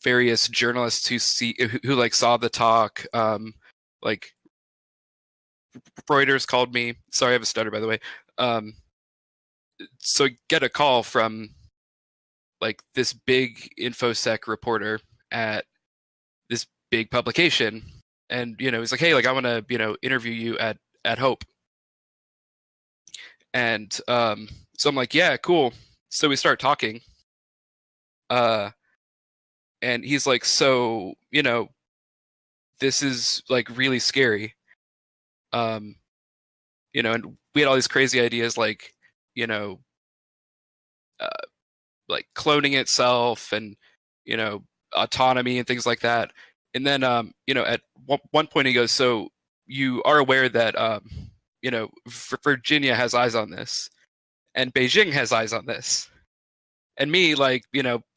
various journalists who like saw the talk, like Reuters called me. Sorry, I have a stutter, by the way. So get a call from like this big infosec reporter at this big publication, and he's like, hey, like I want to interview you at Hope. And so I'm like, yeah, cool. So we start talking, and he's like, so this is like really scary, and we had all these crazy ideas, like like cloning itself and autonomy and things like that. And then at one point he goes, so you are aware that Virginia has eyes on this and Beijing has eyes on this. And me, like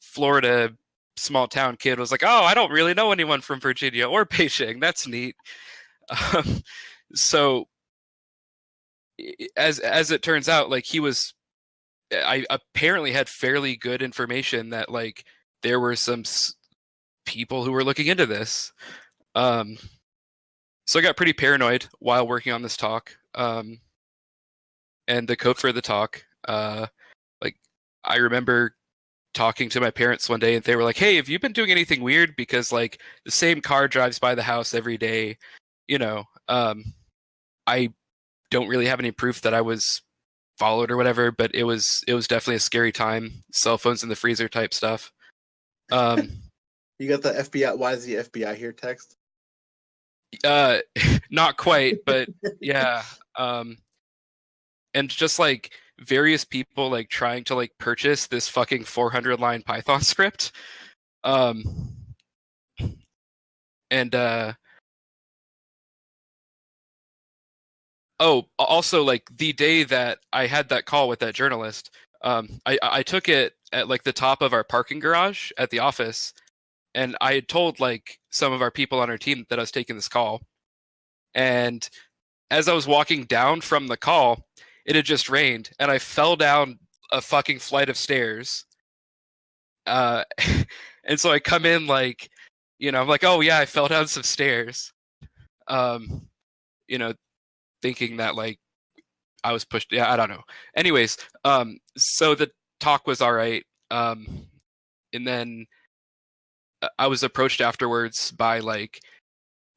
Florida small town kid, was like, oh, I don't really know anyone from Virginia or Beijing. That's neat. So as it turns out, like I apparently had fairly good information that like there were some people who were looking into this. So I got pretty paranoid while working on this talk. And the code for the talk, like I remember talking to my parents one day and they were like, hey, have you been doing anything weird? Because like the same car drives by the house every day. I don't really have any proof that I was followed or whatever, but it was definitely a scary time. Cell phones in the freezer type stuff. You got the FBI, why is the FBI here text? Not quite, but yeah. And just like various people like trying to like purchase this fucking 400-line Python script. And oh, also like the day that I had that call with that journalist, I took it at like the top of our parking garage at the office, and I had told like some of our people on our team that I was taking this call. And as I was walking down from the call, it had just rained, and I fell down a fucking flight of stairs. And so I come in like, I'm like, oh yeah, I fell down some stairs. Thinking that like I was pushed. Yeah, I don't know. Anyways, so the talk was all right. And then I was approached afterwards by like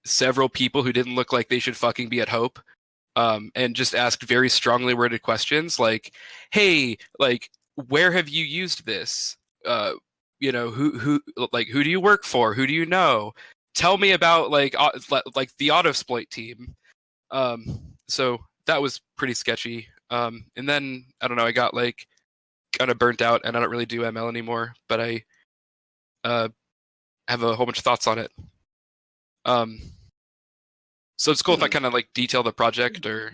several people who didn't look like they should fucking be at Hope, and just asked very strongly worded questions like, hey, like, where have you used this? Who do you work for? Who do you know? Tell me about like the Autosploit team. So that was pretty sketchy. And then I don't know, I got like kind of burnt out, and I don't really do ML anymore, but I have a whole bunch of thoughts on it. So it's cool if I kind of like detail the project or.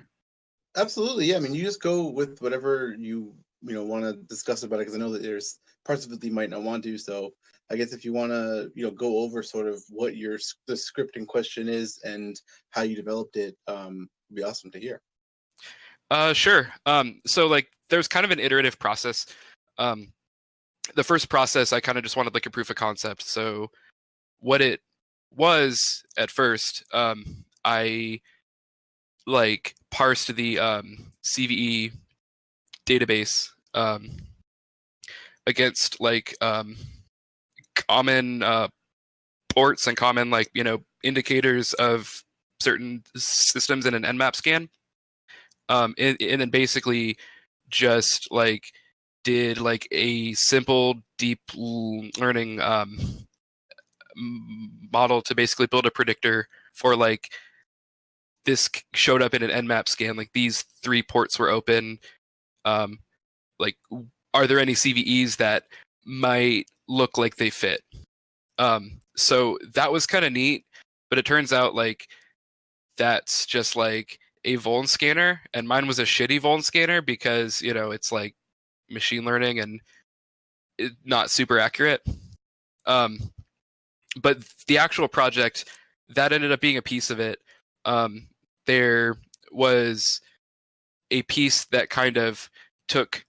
Absolutely, yeah. I mean, you just go with whatever you want to discuss about it, because I know that there's parts of it that you might not want to. So I guess if you want to go over sort of what the script in question is and how you developed it, it'd be awesome to hear. Sure. So like there's kind of an iterative process. The first process, I kind of just wanted like a proof of concept. So what it was at first, I like parsed the CVE database against like common ports and common like indicators of certain systems in an Nmap scan, and then basically just like did like a simple deep learning model to basically build a predictor for like this showed up in an Nmap scan, like these 3 ports were open, like are there any CVEs that might look like they fit? So that was kind of neat, but it turns out like that's just like a Vuln scanner, and mine was a shitty Vuln scanner because it's like machine learning and not super accurate. But the actual project that ended up being a piece of it. There was a piece that kind of took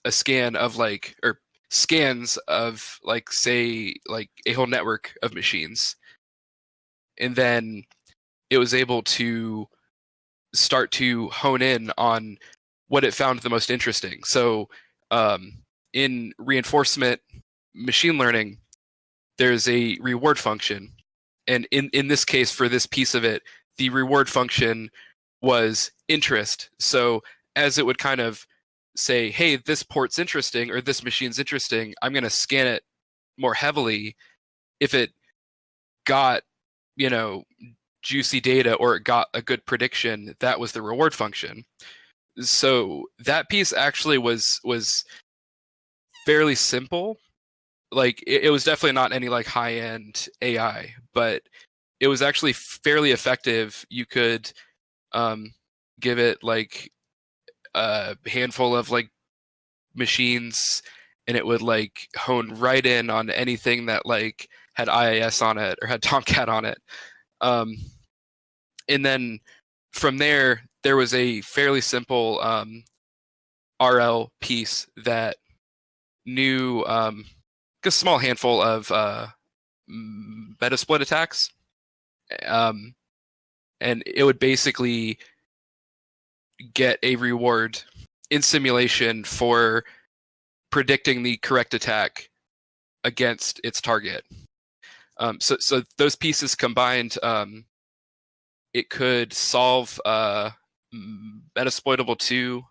a scan of like, or scans of like, say, like a whole network of machines, and then it was able to start to hone in on what it found the most interesting. So in reinforcement machine learning, there's a reward function. And in this case, for this piece of it, the reward function was interest. So as it would kind of say, hey, this port's interesting, or this machine's interesting, I'm going to scan it more heavily. If it got, you know, juicy data, or it got a good prediction, that was the reward function. So that piece actually was fairly simple. Like it was definitely not any like high-end AI, but it was actually fairly effective. You could give it like a handful of like machines, and it would like hone right in on anything that like had IIS on it or had Tomcat on it. And then from there was a fairly simple RL piece that knew a small handful of metasploit attacks, and it would basically get a reward in simulation for predicting the correct attack against its target. So those pieces combined, it could solve Metasploitable 2.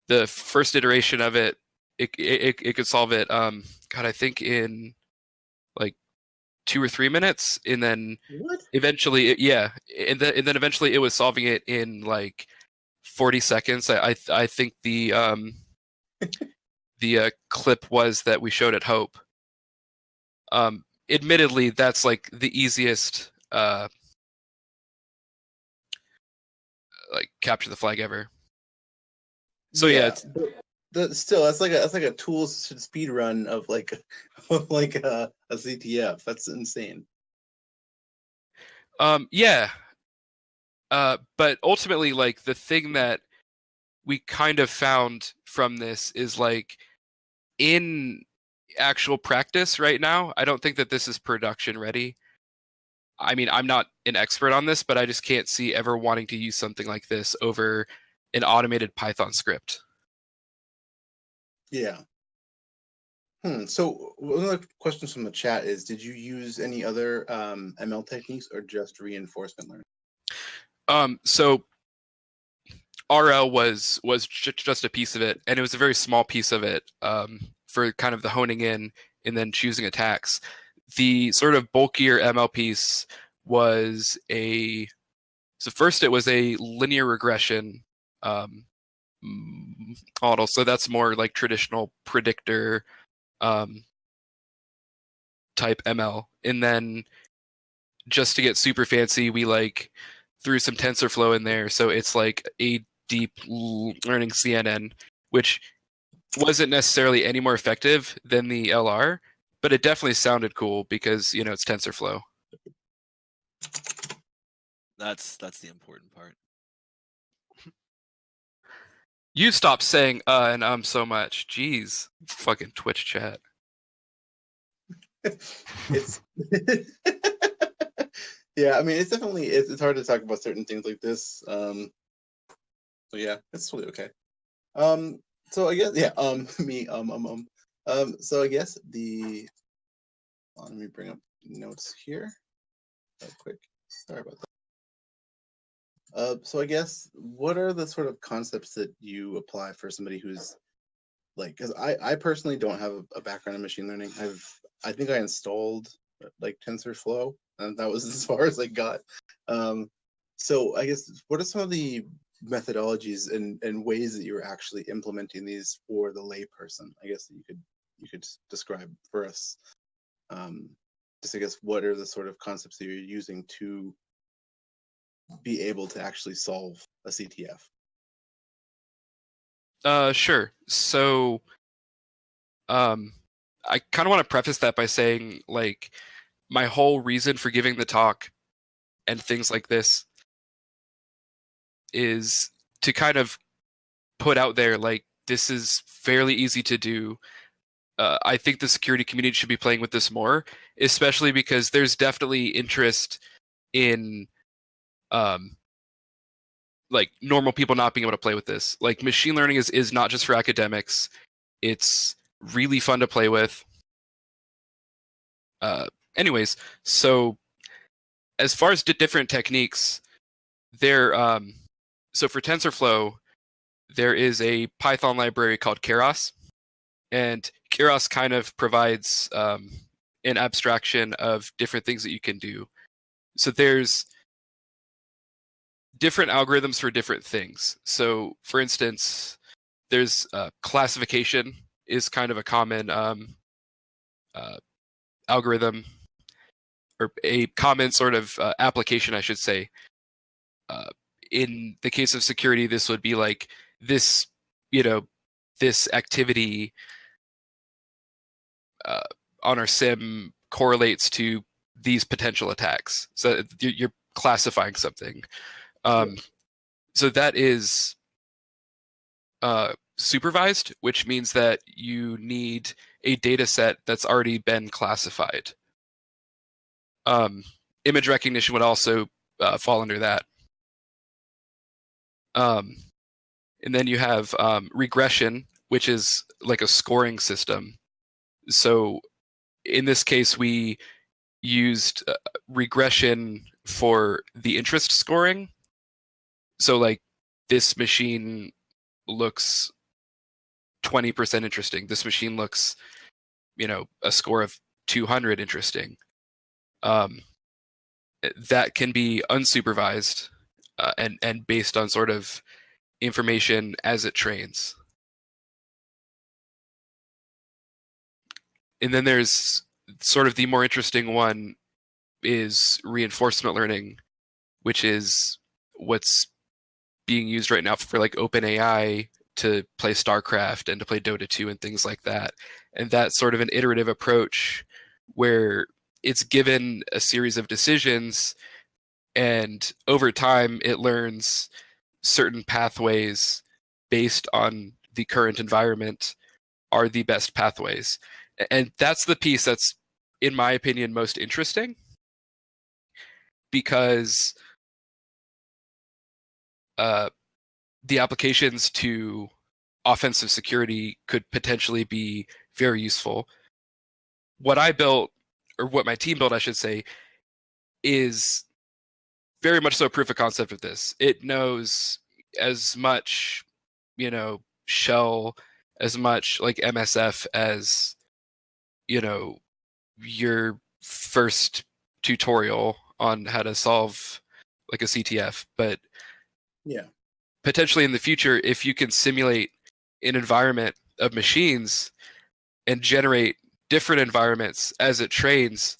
The first iteration of it, it could solve it, God, I think in like 2 or 3 minutes, and then eventually, and then eventually it was solving it in like 40 seconds. I think the the clip was that we showed at Hope. Admittedly, that's like the easiest like capture the flag ever. So yeah, still that's like a tools speed run of like like a CTF. That's insane. Yeah. But ultimately, like the thing that we kind of found from this is like in actual practice right now, I don't think that this is production ready. I mean, I'm not an expert on this, but I just can't see ever wanting to use something like this over an automated Python script. Yeah. So one of the questions from the chat is, did you use any other ML techniques or just reinforcement learning? So RL was just a piece of it, and it was a very small piece of it for kind of the honing in and then choosing attacks. The sort of bulkier ML piece was so first it was a linear regression model. So that's more like traditional predictor type ML. And then just to get super fancy, we like threw some TensorFlow in there. So it's like a deep learning CNN, which wasn't necessarily any more effective than the LR, but it definitely sounded cool because, you know, it's TensorFlow. That's the important part. You stop saying and so much. Jeez. Fucking Twitch chat. It's yeah, I mean, it's definitely it's hard to talk about certain things like this. So yeah, it's totally okay. So I guess so I guess let me bring up notes here real quick. Sorry about that. So I guess, what are the sort of concepts that you apply for somebody who's like, because I personally don't have a background in machine learning. I think I installed like TensorFlow, and that was as far as I got. So I guess, what are some of the methodologies and ways that you're actually implementing these for the layperson? I guess that you could describe for us. Just I guess, what are the sort of concepts that you're using to be able to actually solve a CTF? Sure. So I kind of want to preface that by saying, like, my whole reason for giving the talk and things like this is to kind of put out there like this is fairly easy to do. I think the security community should be playing with this more, especially because there's definitely interest in like normal people not being able to play with this. Like machine learning is not just for academics. It's really fun to play with. Anyways, so as far as different techniques, there so for TensorFlow, there is a Python library called Keras, and Keras kind of provides an abstraction of different things that you can do. So there's different algorithms for different things. So for instance, there's classification is kind of a common algorithm, or a common sort of application, I should say. In the case of security, this would be like this, this activity on our sim correlates to these potential attacks. So you're classifying something. So that is supervised, which means that you need a data set that's already been classified. Image recognition would also fall under that. And then you have regression, which is like a scoring system. So in this case, we used regression for the interest scoring. So like this machine looks 20% interesting. This machine looks, a score of 200 interesting. That can be unsupervised and based on sort of information as it trains. And then there's sort of the more interesting one is reinforcement learning, which is what's being used right now for like OpenAI to play StarCraft and to play Dota 2 and things like that. And that's sort of an iterative approach where it's given a series of decisions, and over time it learns certain pathways based on the current environment are the best pathways. And that's the piece that's, in my opinion, most interesting, because the applications to offensive security could potentially be very useful. What I built, or what my team built, I should say, is very much so a proof of concept of this. It knows as much, shell, as much like MSF as, your first tutorial on how to solve like a CTF. But yeah, potentially in the future, if you can simulate an environment of machines and generate different environments as it trains,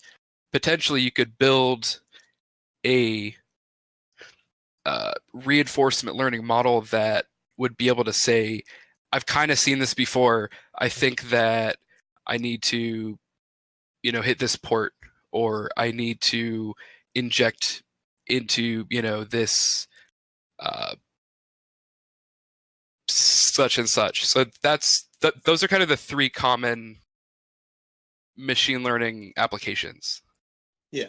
potentially you could build a reinforcement learning model that would be able to say, I've kind of seen this before. I think that I need to, hit this port, or I need to inject into, this such and such. So those are kind of the three common machine learning applications. Yeah.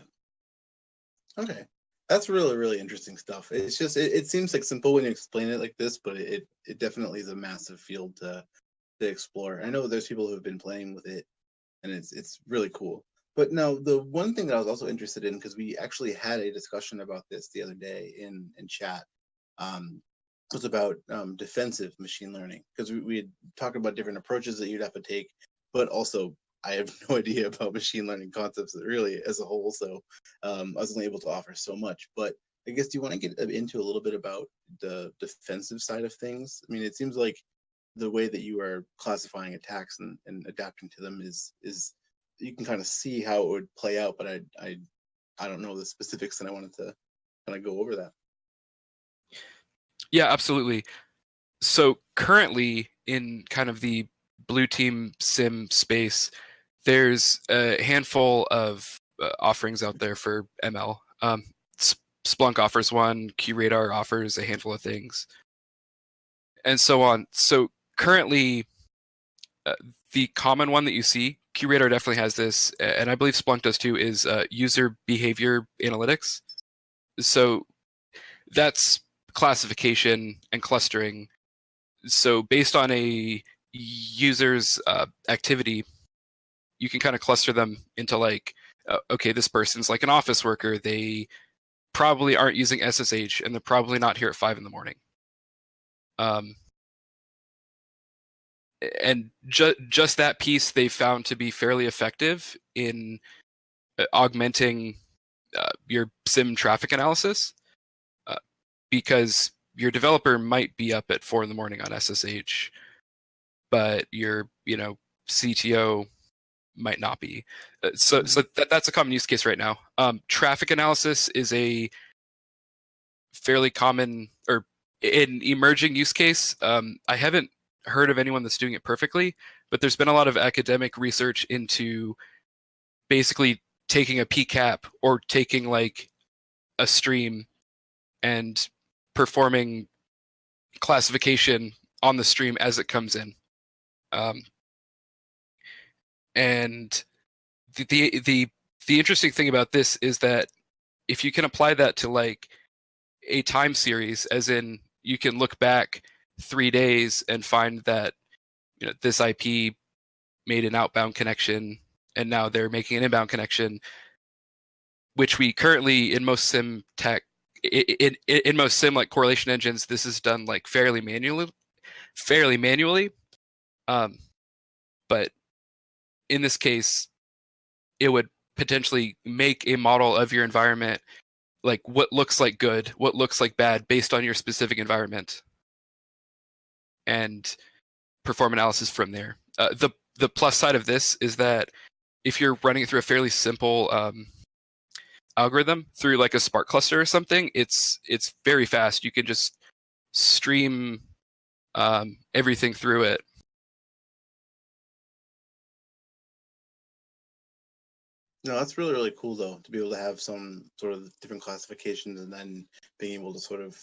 Okay. That's really, really interesting stuff. It's just, it seems like simple when you explain it like this, but it definitely is a massive field to explore. I know there's people who have been playing with it, and it's really cool. But now the one thing that I was also interested in, because we actually had a discussion about this the other day in chat, was about defensive machine learning, because we had talked about different approaches that you'd have to take, but also I have no idea about machine learning concepts really as a whole, so I was only able to offer so much. But I guess, do you want to get into a little bit about the defensive side of things? I mean, it seems like the way that you are classifying attacks and adapting to them is you can kind of see how it would play out, but I don't know the specifics, and I wanted to kind of go over that. Yeah, absolutely. So currently in kind of the blue team sim space, there's a handful of offerings out there for ML. Splunk offers one, QRadar offers a handful of things, and so on. So currently, the common one that you see, QRadar definitely has this, and I believe Splunk does too, is user behavior analytics. So that's classification and clustering. So based on a user's activity, you can kind of cluster them into like, okay, this person's like an office worker. They probably aren't using SSH, and they're probably not here at 5 in the morning. And just that piece they found to be fairly effective in augmenting your SIM traffic analysis, because your developer might be up at 4 in the morning on SSH, but your CTO might not be. So that's a common use case right now. Traffic analysis is a fairly common or an emerging use case. I haven't heard of anyone that's doing it perfectly, but there's been a lot of academic research into basically taking a PCAP or taking like a stream and performing classification on the stream as it comes in. And the interesting thing about this is that if you can apply that to like a time series, as in you can look back 3 days and find that this IP made an outbound connection and now they're making an inbound connection, which we currently in most sim tech in most sim like correlation engines, this is done like fairly manually. But in this case, it would potentially make a model of your environment, like what looks like good, what looks like bad based on your specific environment, and perform analysis from there. The plus side of this is that if you're running it through a fairly simple algorithm through like a Spark cluster or something, it's very fast. You can just stream everything through it. No, that's really, really cool though, to be able to have some sort of different classifications and then being able to sort of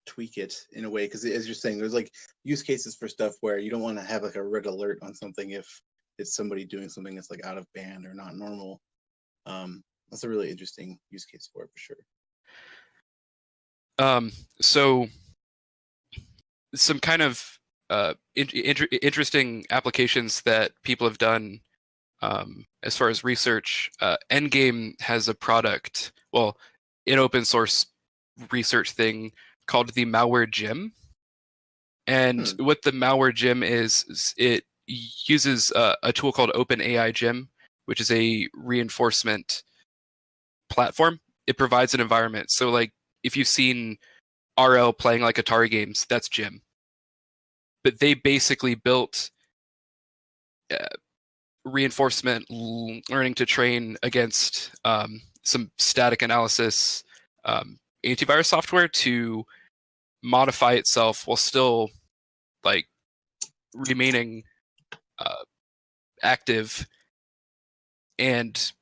tweak it in a way. Because as you're saying, there's like use cases for stuff where you don't want to have like a red alert on something if it's somebody doing something that's like out of band or not normal. That's a really interesting use case for it for sure. So some kind of interesting applications that people have done as far as research. Endgame has a product, well, an open source research thing called the Malware Gym. And what the Malware Gym is it uses a tool called OpenAI Gym, which is a reinforcement platform. It provides an environment. So like if you've seen RL playing like Atari games, that's Gym. But they basically built reinforcement learning to train against some static analysis antivirus software to modify itself while still like remaining active and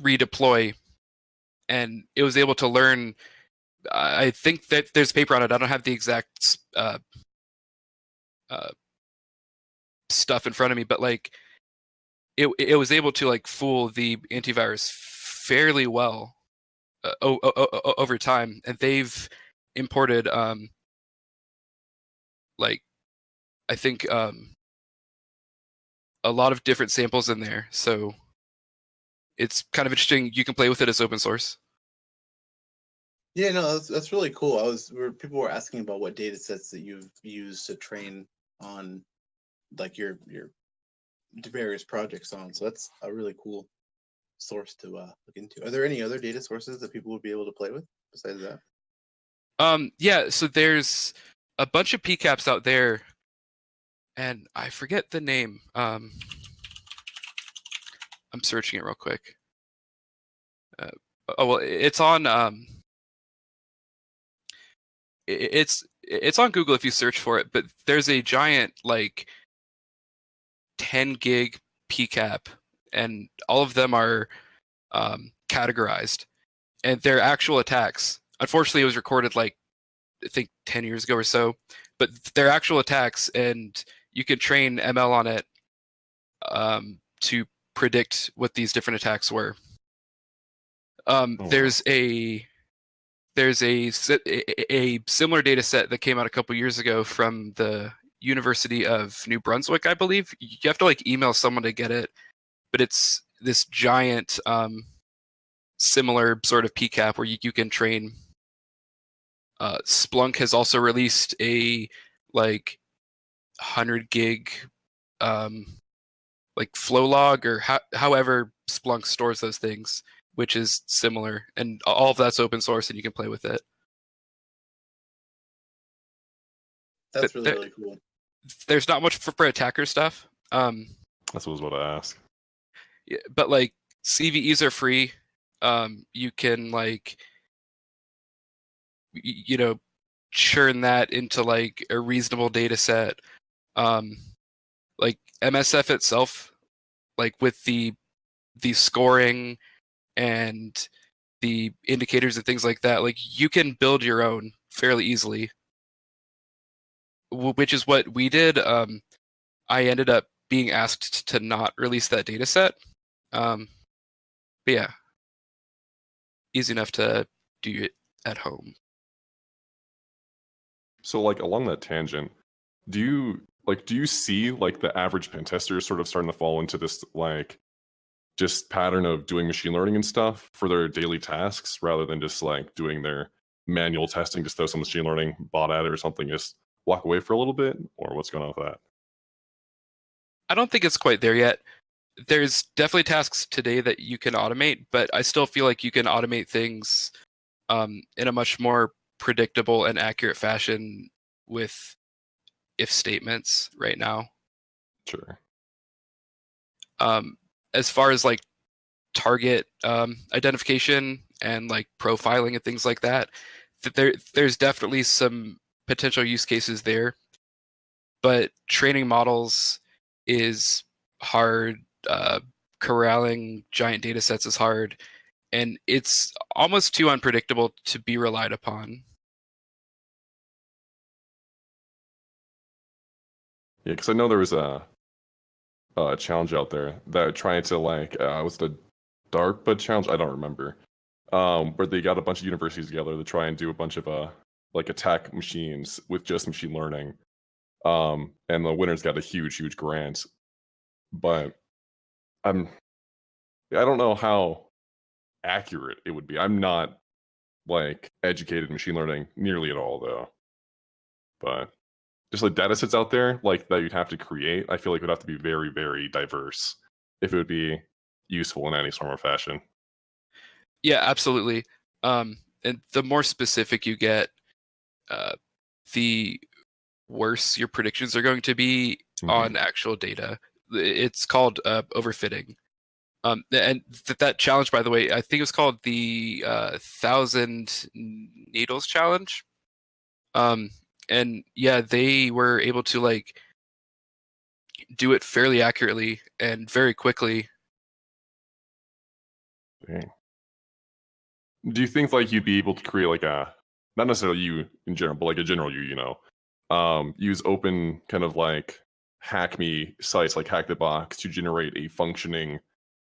redeploy. And it was able to learn, I think that there's a paper on it. I don't have the exact stuff in front of me, but like it was able to like fool the antivirus fairly well over time, and they've imported like I think a lot of different samples in there, so it's kind of interesting. You can play with it as open source. Yeah, no, that's really cool. People were asking about what data sets that you've used to train on like your various projects on. So that's a really cool source to look into. Are there any other data sources that people would be able to play with besides that? Yeah, so there's a bunch of PCAPs out there, and I forget the name. I'm searching it real quick. Oh well, it's on it's on Google if you search for it. But there's a giant like 10 gig PCAP, and all of them are categorized. and their actual attacks. Unfortunately, it was recorded like I think 10 years ago or so, but their actual attacks, and you can train ML on it to predict what these different attacks were. There's a similar data set that came out a couple years ago from the University of New Brunswick, I believe. You have to like email someone to get it, but it's this giant similar sort of PCAP where you can train. Splunk has also released a like 100 gig like flow log, or however Splunk stores those things, which is similar, and all of that's open source and you can play with it. That's really cool. There's not much for attacker stuff. That's what I was about to ask. Yeah, but like CVEs are free. You can like churn that into like a reasonable data set. Like MSF itself, like with the scoring and the indicators and things like that, like you can build your own fairly easily, which is what we did. I ended up being asked to not release that data set. But yeah, easy enough to do it at home. So like along that tangent, do you see like the average pen tester sort of starting to fall into this like just pattern of doing machine learning and stuff for their daily tasks rather than just like doing their manual testing, just throw some machine learning bot at it or something, just walk away for a little bit? Or what's going on with that? I don't think it's quite there yet. There's definitely tasks today that you can automate, but I still feel like you can automate things in a much more predictable and accurate fashion with if statements right now. Sure. As far as like target identification and like profiling and things like that, there's definitely some potential use cases there, but training models is hard. Corralling giant data sets is hard, and it's almost too unpredictable to be relied upon. Yeah, because I know there was a challenge out there that trying to like was the DARPA challenge? I don't remember. Where they got a bunch of universities together to try and do a bunch of like attack machines with just machine learning. And the winners got a huge grant. But I don't know how accurate it would be. I'm not like educated in machine learning nearly at all though. But just like data sets out there like that you'd have to create, I feel like it would have to be very diverse if it would be useful in any form or fashion. Yeah, absolutely. And the more specific you get, the worse your predictions are going to be on actual data. It's called overfitting. And that challenge, by the way, I think it was called the 1,000 Needles Challenge. And yeah, they were able to like do it fairly accurately and very quickly. Dang. Do you think like you'd be able to create like a, not necessarily you in general, but like a general use open kind of like hack me sites like Hack the Box to generate a functioning,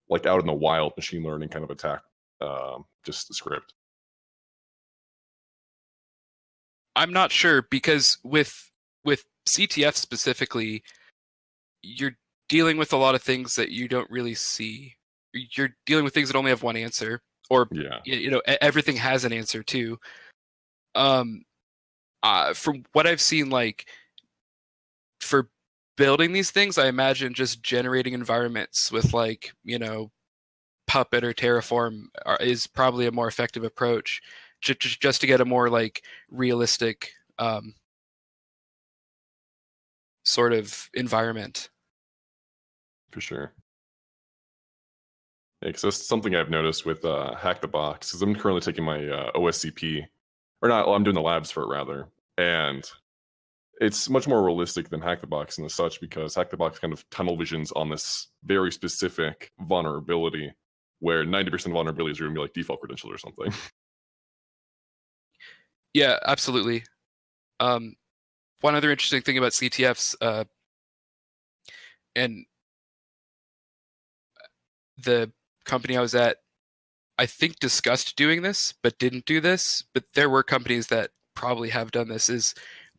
like out in the wild machine learning kind of attack, just the script? I'm not sure, because with CTF specifically, you're dealing with a lot of things that you don't really see. You're dealing with things that only have one answer, or everything has an answer too. From what I've seen, like for building these things, I imagine just generating environments with like Puppet or Terraform is probably a more effective approach, just to get a more like realistic sort of environment. For sure. Yeah, because that's something I've noticed with Hack the Box, because I'm currently taking my OSCP, or not, well, I'm doing the labs for it rather, and it's much more realistic than Hack the Box and such, because Hack the Box kind of tunnel visions on this very specific vulnerability where 90% of vulnerabilities are going to be like default credentials or something. Yeah, absolutely. One other interesting thing about CTFs, and the company I was at, I think discussed doing this, but didn't do this. But there were companies that probably have done this. Is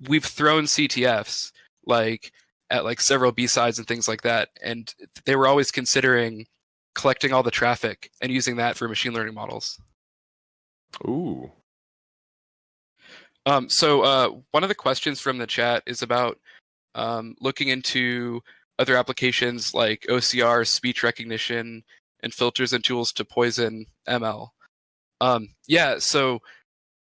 we've thrown CTFs like at like several B-sides and things like that, and they were always considering collecting all the traffic and using that for machine learning models. Ooh. So one of the questions from the chat is about looking into other applications like OCR, speech recognition, and filters and tools to poison ML. Yeah, so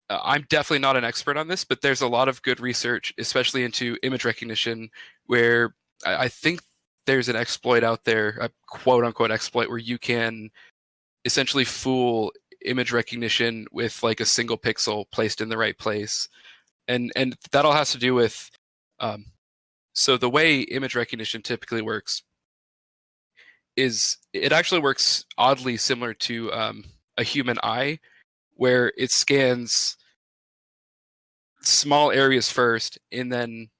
I'm definitely not an expert on this, but there's a lot of good research, especially into image recognition, where I think there's an exploit out there, a quote-unquote exploit, where you can essentially fool image recognition with like a single pixel placed in the right place. And that all has to do with, so the way image recognition typically works is it actually works oddly similar to a human eye, where it scans small areas first and then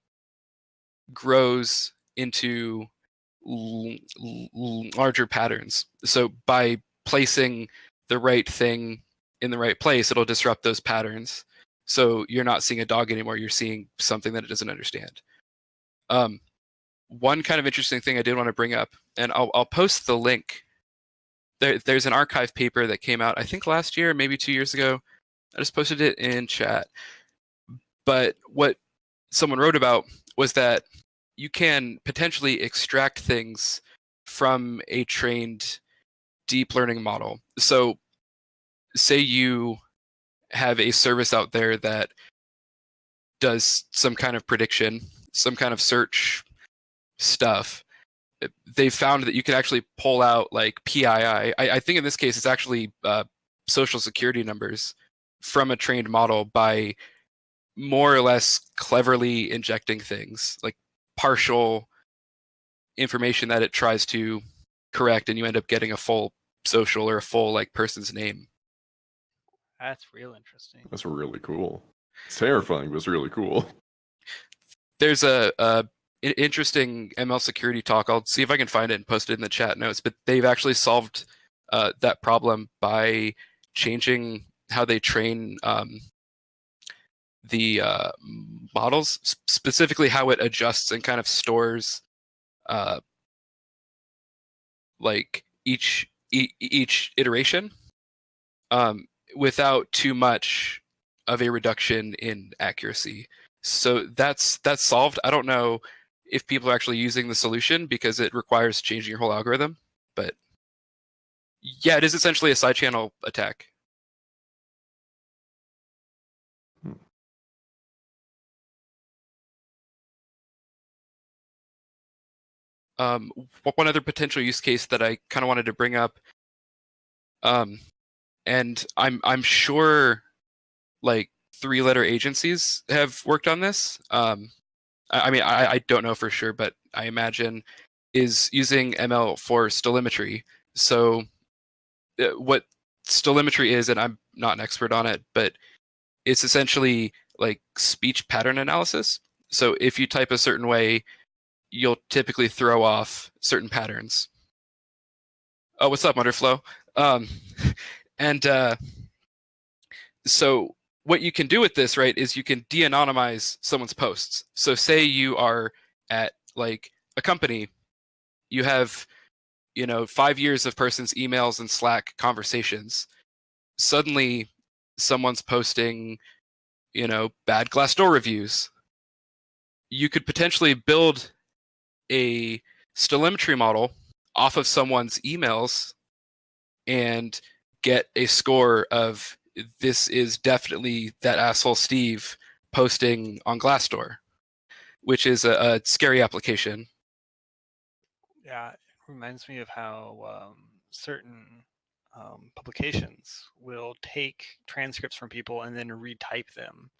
grows into larger patterns. So by placing the right thing in the right place, it'll disrupt those patterns. So you're not seeing a dog anymore, you're seeing something that it doesn't understand. One kind of interesting thing I did want to bring up, and I'll post the link. There's an archive paper that came out, I think last year, maybe 2 years ago. I just posted it in chat. But what someone wrote about was that you can potentially extract things from a trained deep learning model. So say you have a service out there that does some kind of prediction, some kind of search stuff. They found that you can actually pull out like PII. I think in this case it's actually social security numbers from a trained model by more or less cleverly injecting things like partial information that it tries to correct, and you end up getting a full social or a full like person's name. That's real interesting. That's really cool. It's terrifying, but it's really cool. There's a interesting ML security talk. I'll see if I can find it and post it in the chat notes. But they've actually solved that problem by changing how they train the models, specifically how it adjusts and kind of stores like each iteration without too much of a reduction in accuracy. So that's solved. I don't know if people are actually using the solution because it requires changing your whole algorithm, but yeah, it is essentially a side channel attack. One other potential use case that I kind of wanted to bring up, and I'm sure like 3-letter agencies have worked on this. I mean, I don't know for sure, but I imagine is using ML for stelimetry. So what stelimetry is, and I'm not an expert on it, but it's essentially like speech pattern analysis. So if you type a certain way, you'll typically throw off certain patterns. Oh, what's up, Underflow? So what you can do with this, right, is you can de-anonymize someone's posts. So say you are at like a company, you have 5 years of person's emails and Slack conversations. Suddenly someone's posting bad Glassdoor reviews. You could potentially build a stelimetry model off of someone's emails and get a score of this is definitely that asshole Steve posting on Glassdoor, which is a scary application. Yeah, it reminds me of how certain publications will take transcripts from people and then retype them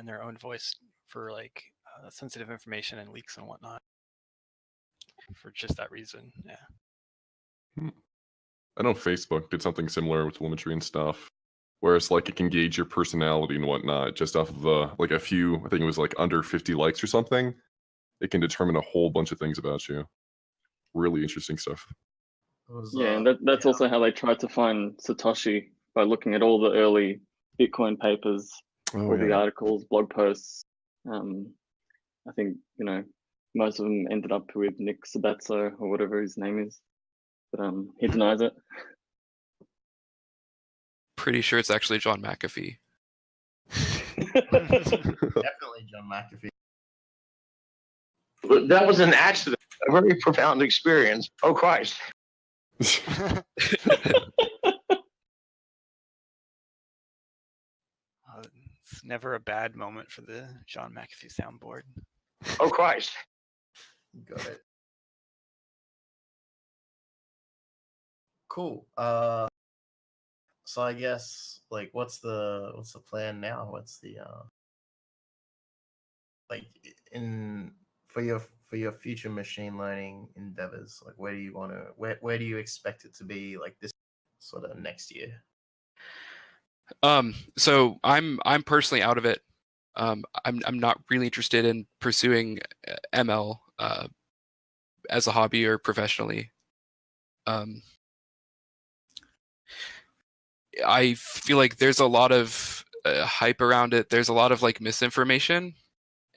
in their own voice for like sensitive information and leaks and whatnot. For just that reason, yeah. I know Facebook did something similar with telemetry and stuff, where it's like it can gauge your personality and whatnot just off of like a few. I think it was like under 50 likes or something. It can determine a whole bunch of things about you. Really interesting stuff. Yeah, and that's also how they tried to find Satoshi, by looking at all the early Bitcoin papers, all the articles, blog posts. I think, most of them ended up with Nick Sabatso or whatever his name is, but he denies it. Pretty sure it's actually John McAfee. Definitely John McAfee. That was an accident, a very profound experience. Oh, Christ. It's never a bad moment for the John McAfee soundboard. Oh, Christ. Got it. Cool. So I guess, like, what's the plan now? What's the like for your future machine learning endeavors? Like, where do you want to where do you expect it to be, like, this sort of next year? So I'm personally out of it. I'm not really interested in pursuing ML as a hobby or professionally. I feel like there's a lot of hype around it. There's a lot of like misinformation,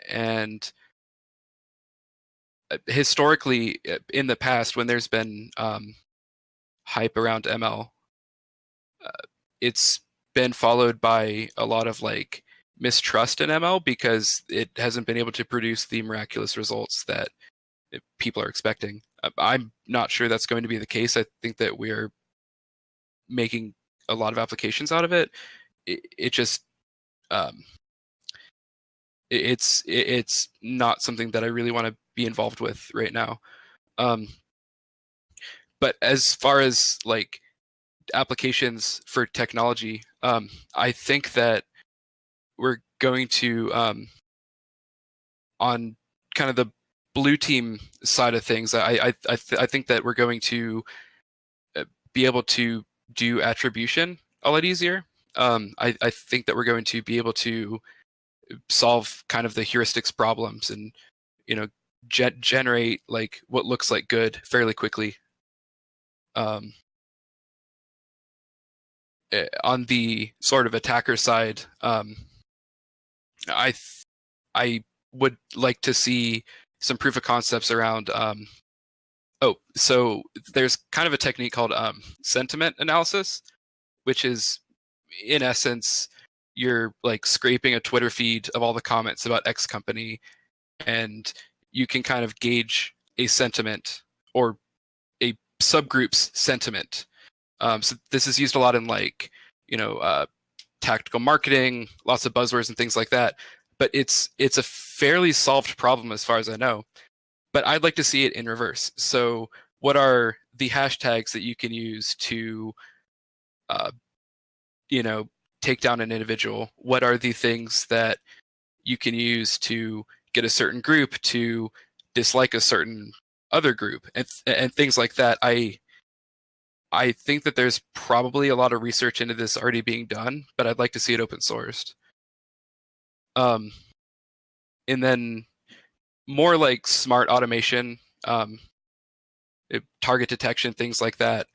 and historically in the past, when there's been hype around ML, it's been followed by a lot of like mistrust in ML because it hasn't been able to produce the miraculous results that people are expecting. I'm not sure that's going to be the case. I think that we're making a lot of applications out of it. It just it's not something that I really want to be involved with right now. But as far as like applications for technology, I think that we're going to on kind of the blue team side of things. I think that we're going to be able to do attribution a lot easier. I think that we're going to be able to solve kind of the heuristics problems and generate like what looks like good fairly quickly. On the sort of attacker side, I would like to see some proof of concepts around. So there's kind of a technique called sentiment analysis, which is in essence you're like scraping a Twitter feed of all the comments about X company, and you can kind of gauge a sentiment or a subgroup's sentiment. So this is used a lot in like tactical marketing, lots of buzzwords and things like that. But it's a fairly solved problem as far as I know. But I'd like to see it in reverse. So what are the hashtags that you can use to take down an individual? What are the things that you can use to get a certain group to dislike a certain other group, and things like that? I think that there's probably a lot of research into this already being done, but I'd like to see it open sourced. And then more like smart automation, target detection, things like that.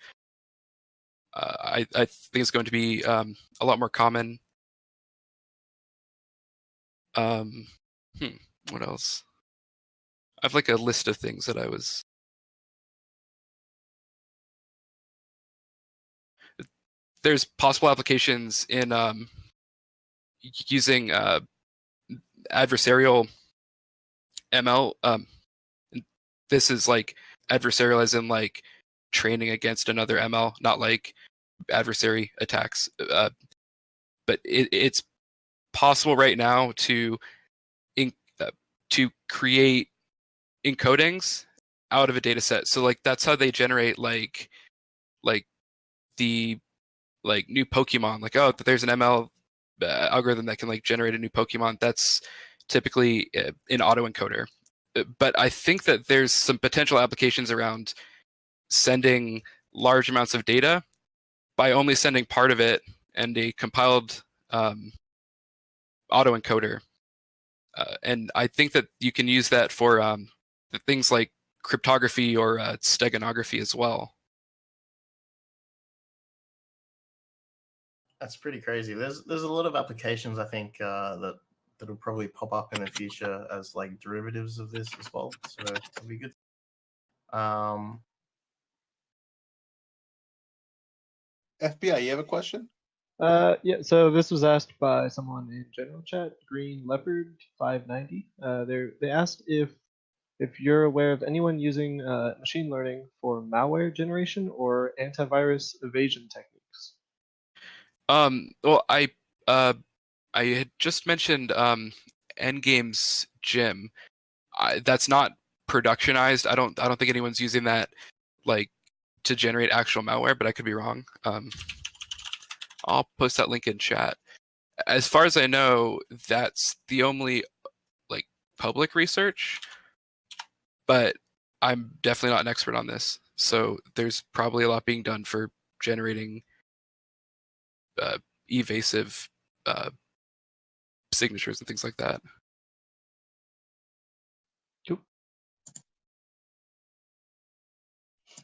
I think it's going to be a lot more common. What else? I have like a list of things that I was. There's possible applications in using adversarial ML. This is like adversarial as in like training against another ML, not like adversary attacks. But it's possible right now to create encodings out of a data set. So like that's how they generate like the like new Pokemon. Like, oh, there's an ML algorithm that can like generate a new Pokemon. That's typically an autoencoder. But I think that there's some potential applications around sending large amounts of data by only sending part of it and a compiled autoencoder. And I think that you can use that for things like cryptography or steganography as well. That's pretty crazy. There's a lot of applications I think that'll probably pop up in the future as like derivatives of this as well. So it'll be good. FBI, you have a question? Yeah, so this was asked by someone in general chat, Green Leopard 590. They asked if you're aware of anyone using machine learning for malware generation or antivirus evasion techniques. Well, I had just mentioned Endgame's Gym. That's not productionized. I don't think anyone's using that like to generate actual malware, but I could be wrong. I'll post that link in chat. As far as I know, that's the only like public research, but I'm definitely not an expert on this. So there's probably a lot being done for generating evasive signatures and things like that.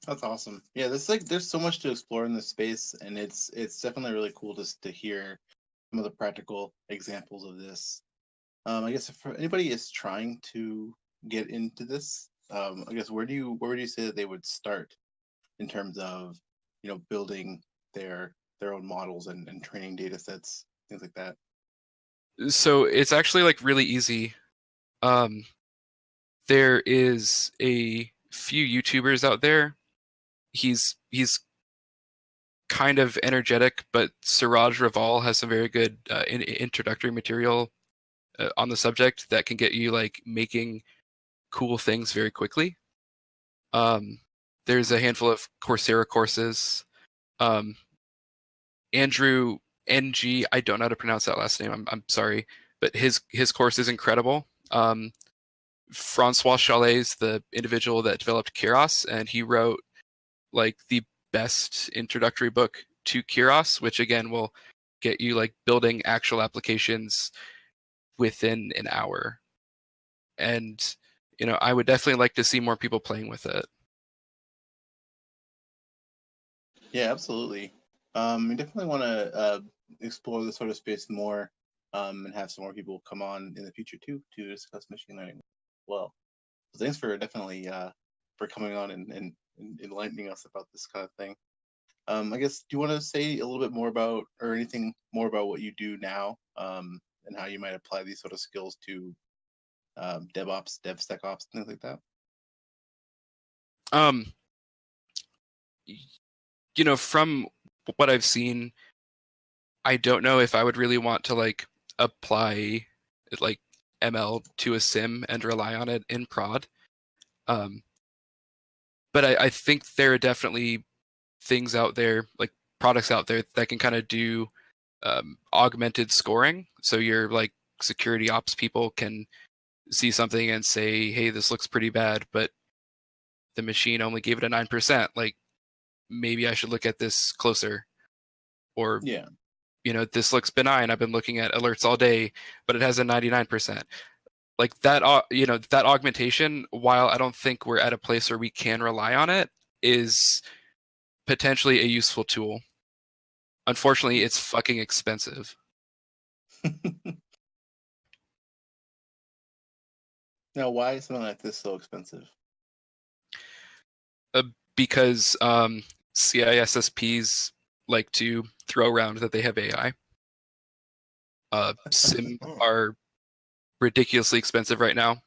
That's awesome. Yeah, there's so much to explore in this space, and it's definitely really cool just to hear some of the practical examples of this. I guess if anybody is trying to get into this, I guess where would you say that they would start in terms of building their own models and training data sets, things like that? So it's actually like really easy. There is a few YouTubers out there. He's kind of energetic, but Siraj Raval has some very good introductory material on the subject that can get you like making cool things very quickly. There's a handful of Coursera courses. Andrew NG, I don't know how to pronounce that last name. I'm sorry, but his course is incredible. Francois Chalet's the individual that developed Keras, and he wrote like the best introductory book to Keras, which again will get you like building actual applications within an hour. And I would definitely like to see more people playing with it. Yeah, absolutely. We definitely want to explore this sort of space more, and have some more people come on in the future too to discuss machine learning as well. So thanks for definitely for coming on and enlightening us about this kind of thing. I guess, do you want to say a little bit more about, or anything more about what you do now, and how you might apply these sort of skills to DevOps, DevSecOps, things like that? From what I've seen, I don't know if I would really want to like apply like ML to a sim and rely on it in prod. But I think there are definitely things out there, like products out there that can kind of do augmented scoring. So your like security ops people can see something and say, hey, this looks pretty bad, but the machine only gave it a 9%. Like maybe I should look at this closer. Or yeah, this looks benign. I've been looking at alerts all day, but it has a 99%. Like that, that augmentation, while I don't think we're at a place where we can rely on it, is potentially a useful tool. Unfortunately, it's fucking expensive. Now, why is something like this so expensive? Because CISSPs like to throw around that they have AI. Sim are ridiculously expensive right now.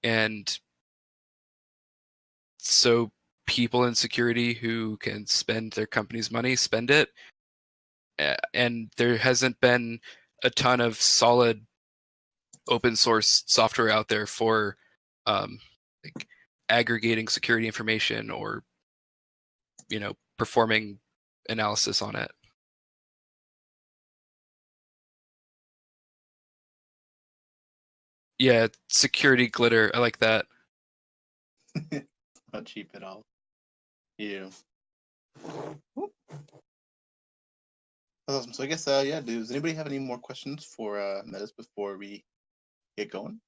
And so people in security who can spend their company's money spend it. And there hasn't been a ton of solid open source software out there for like aggregating security information or performing analysis on it. Yeah, security glitter. I like that. Not cheap at all. Yeah. Awesome. So I guess does anybody have any more questions for Metis before we get going?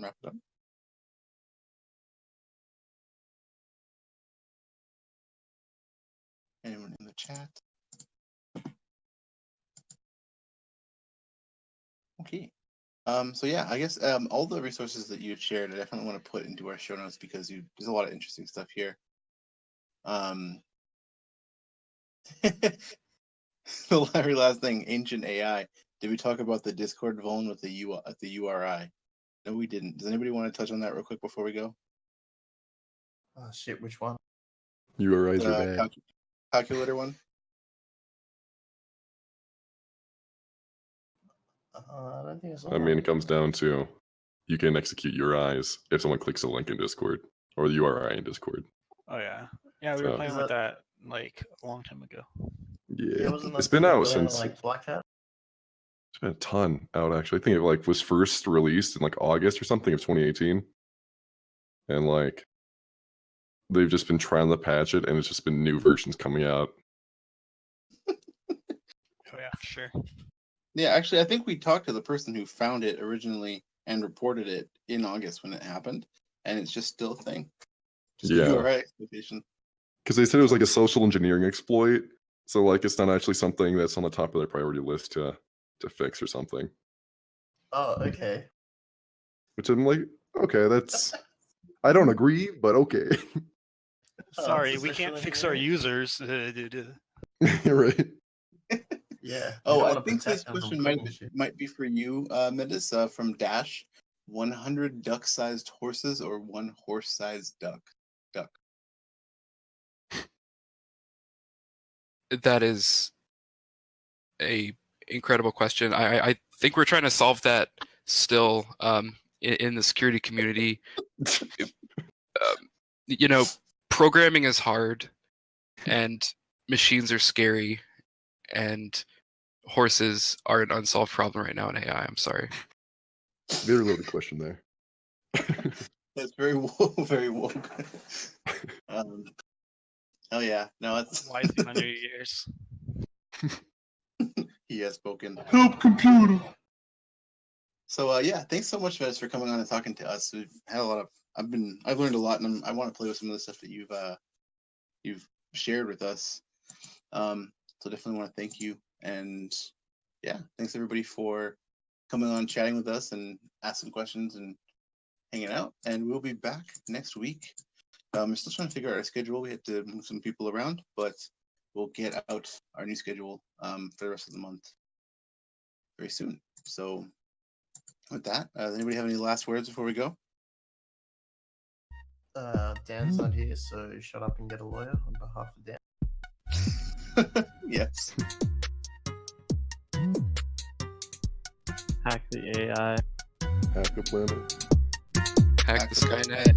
Wrap it up. Anyone in the chat? Okay. So yeah, I guess all the resources that you shared, I definitely want to put into our show notes because there's a lot of interesting stuff here. The very last thing, ancient AI. Did we talk about the Discord vuln with the URI? No, we didn't. Does anybody want to touch on that real quick before we go? Oh shit, which one? URIs are bad. Calculator one. I don't think it's I mean, it comes down to you can execute URIs if someone clicks a link in Discord or the URI in Discord. Oh yeah, yeah. We were playing with that like a long time ago. Yeah, wasn't it's that been the out thing since. like Black Hat? It's been a ton out actually. I think it was first released in like August or something of 2018, and like they've just been trying to patch it, and it's just been new versions coming out. Oh yeah, sure. Yeah, actually, I think we talked to the person who found it originally and reported it in August when it happened, and it's just still a thing. Just Yeah. a URI exploitation. Because they said it was like a social engineering exploit, so like it's not actually something that's on the top of their priority list to fix or something. Oh, okay. Which I'm like, okay, that's I don't agree, but okay. Sorry, we can't fix our users. Right. Yeah. Oh, I think this question might be for you, Metis, from Dash. 100 duck-sized horses or 1 horse-sized duck? That is a incredible question. I think we're trying to solve that still in the security community. Programming is hard, and machines are scary, and horses are an unsolved problem right now in AI. I'm sorry. Very loaded question there. That's very woke, very woke. Oh yeah, no, it's wisely on your ears. He has spoken. Help computer. So yeah, thanks so much, Metis, for coming on and talking to us. We've had a lot of I've learned a lot, and I want to play with some of the stuff that you've shared with us. So definitely want to thank you, and yeah, thanks everybody for coming on, chatting with us, and asking questions and hanging out. And we'll be back next week. We're still trying to figure out our schedule. We have to move some people around, but we'll get out our new schedule for the rest of the month very soon. So with that, does anybody have any last words before we go? Dan's not here, so shut up and get a lawyer on behalf of Dan. Yes. Hack the AI. Hack the planet. Hack the Skynet.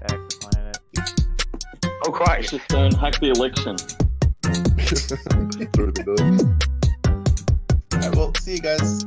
Hack the planet. Oh Christ! Just don't hack the election. All right, well, see you guys.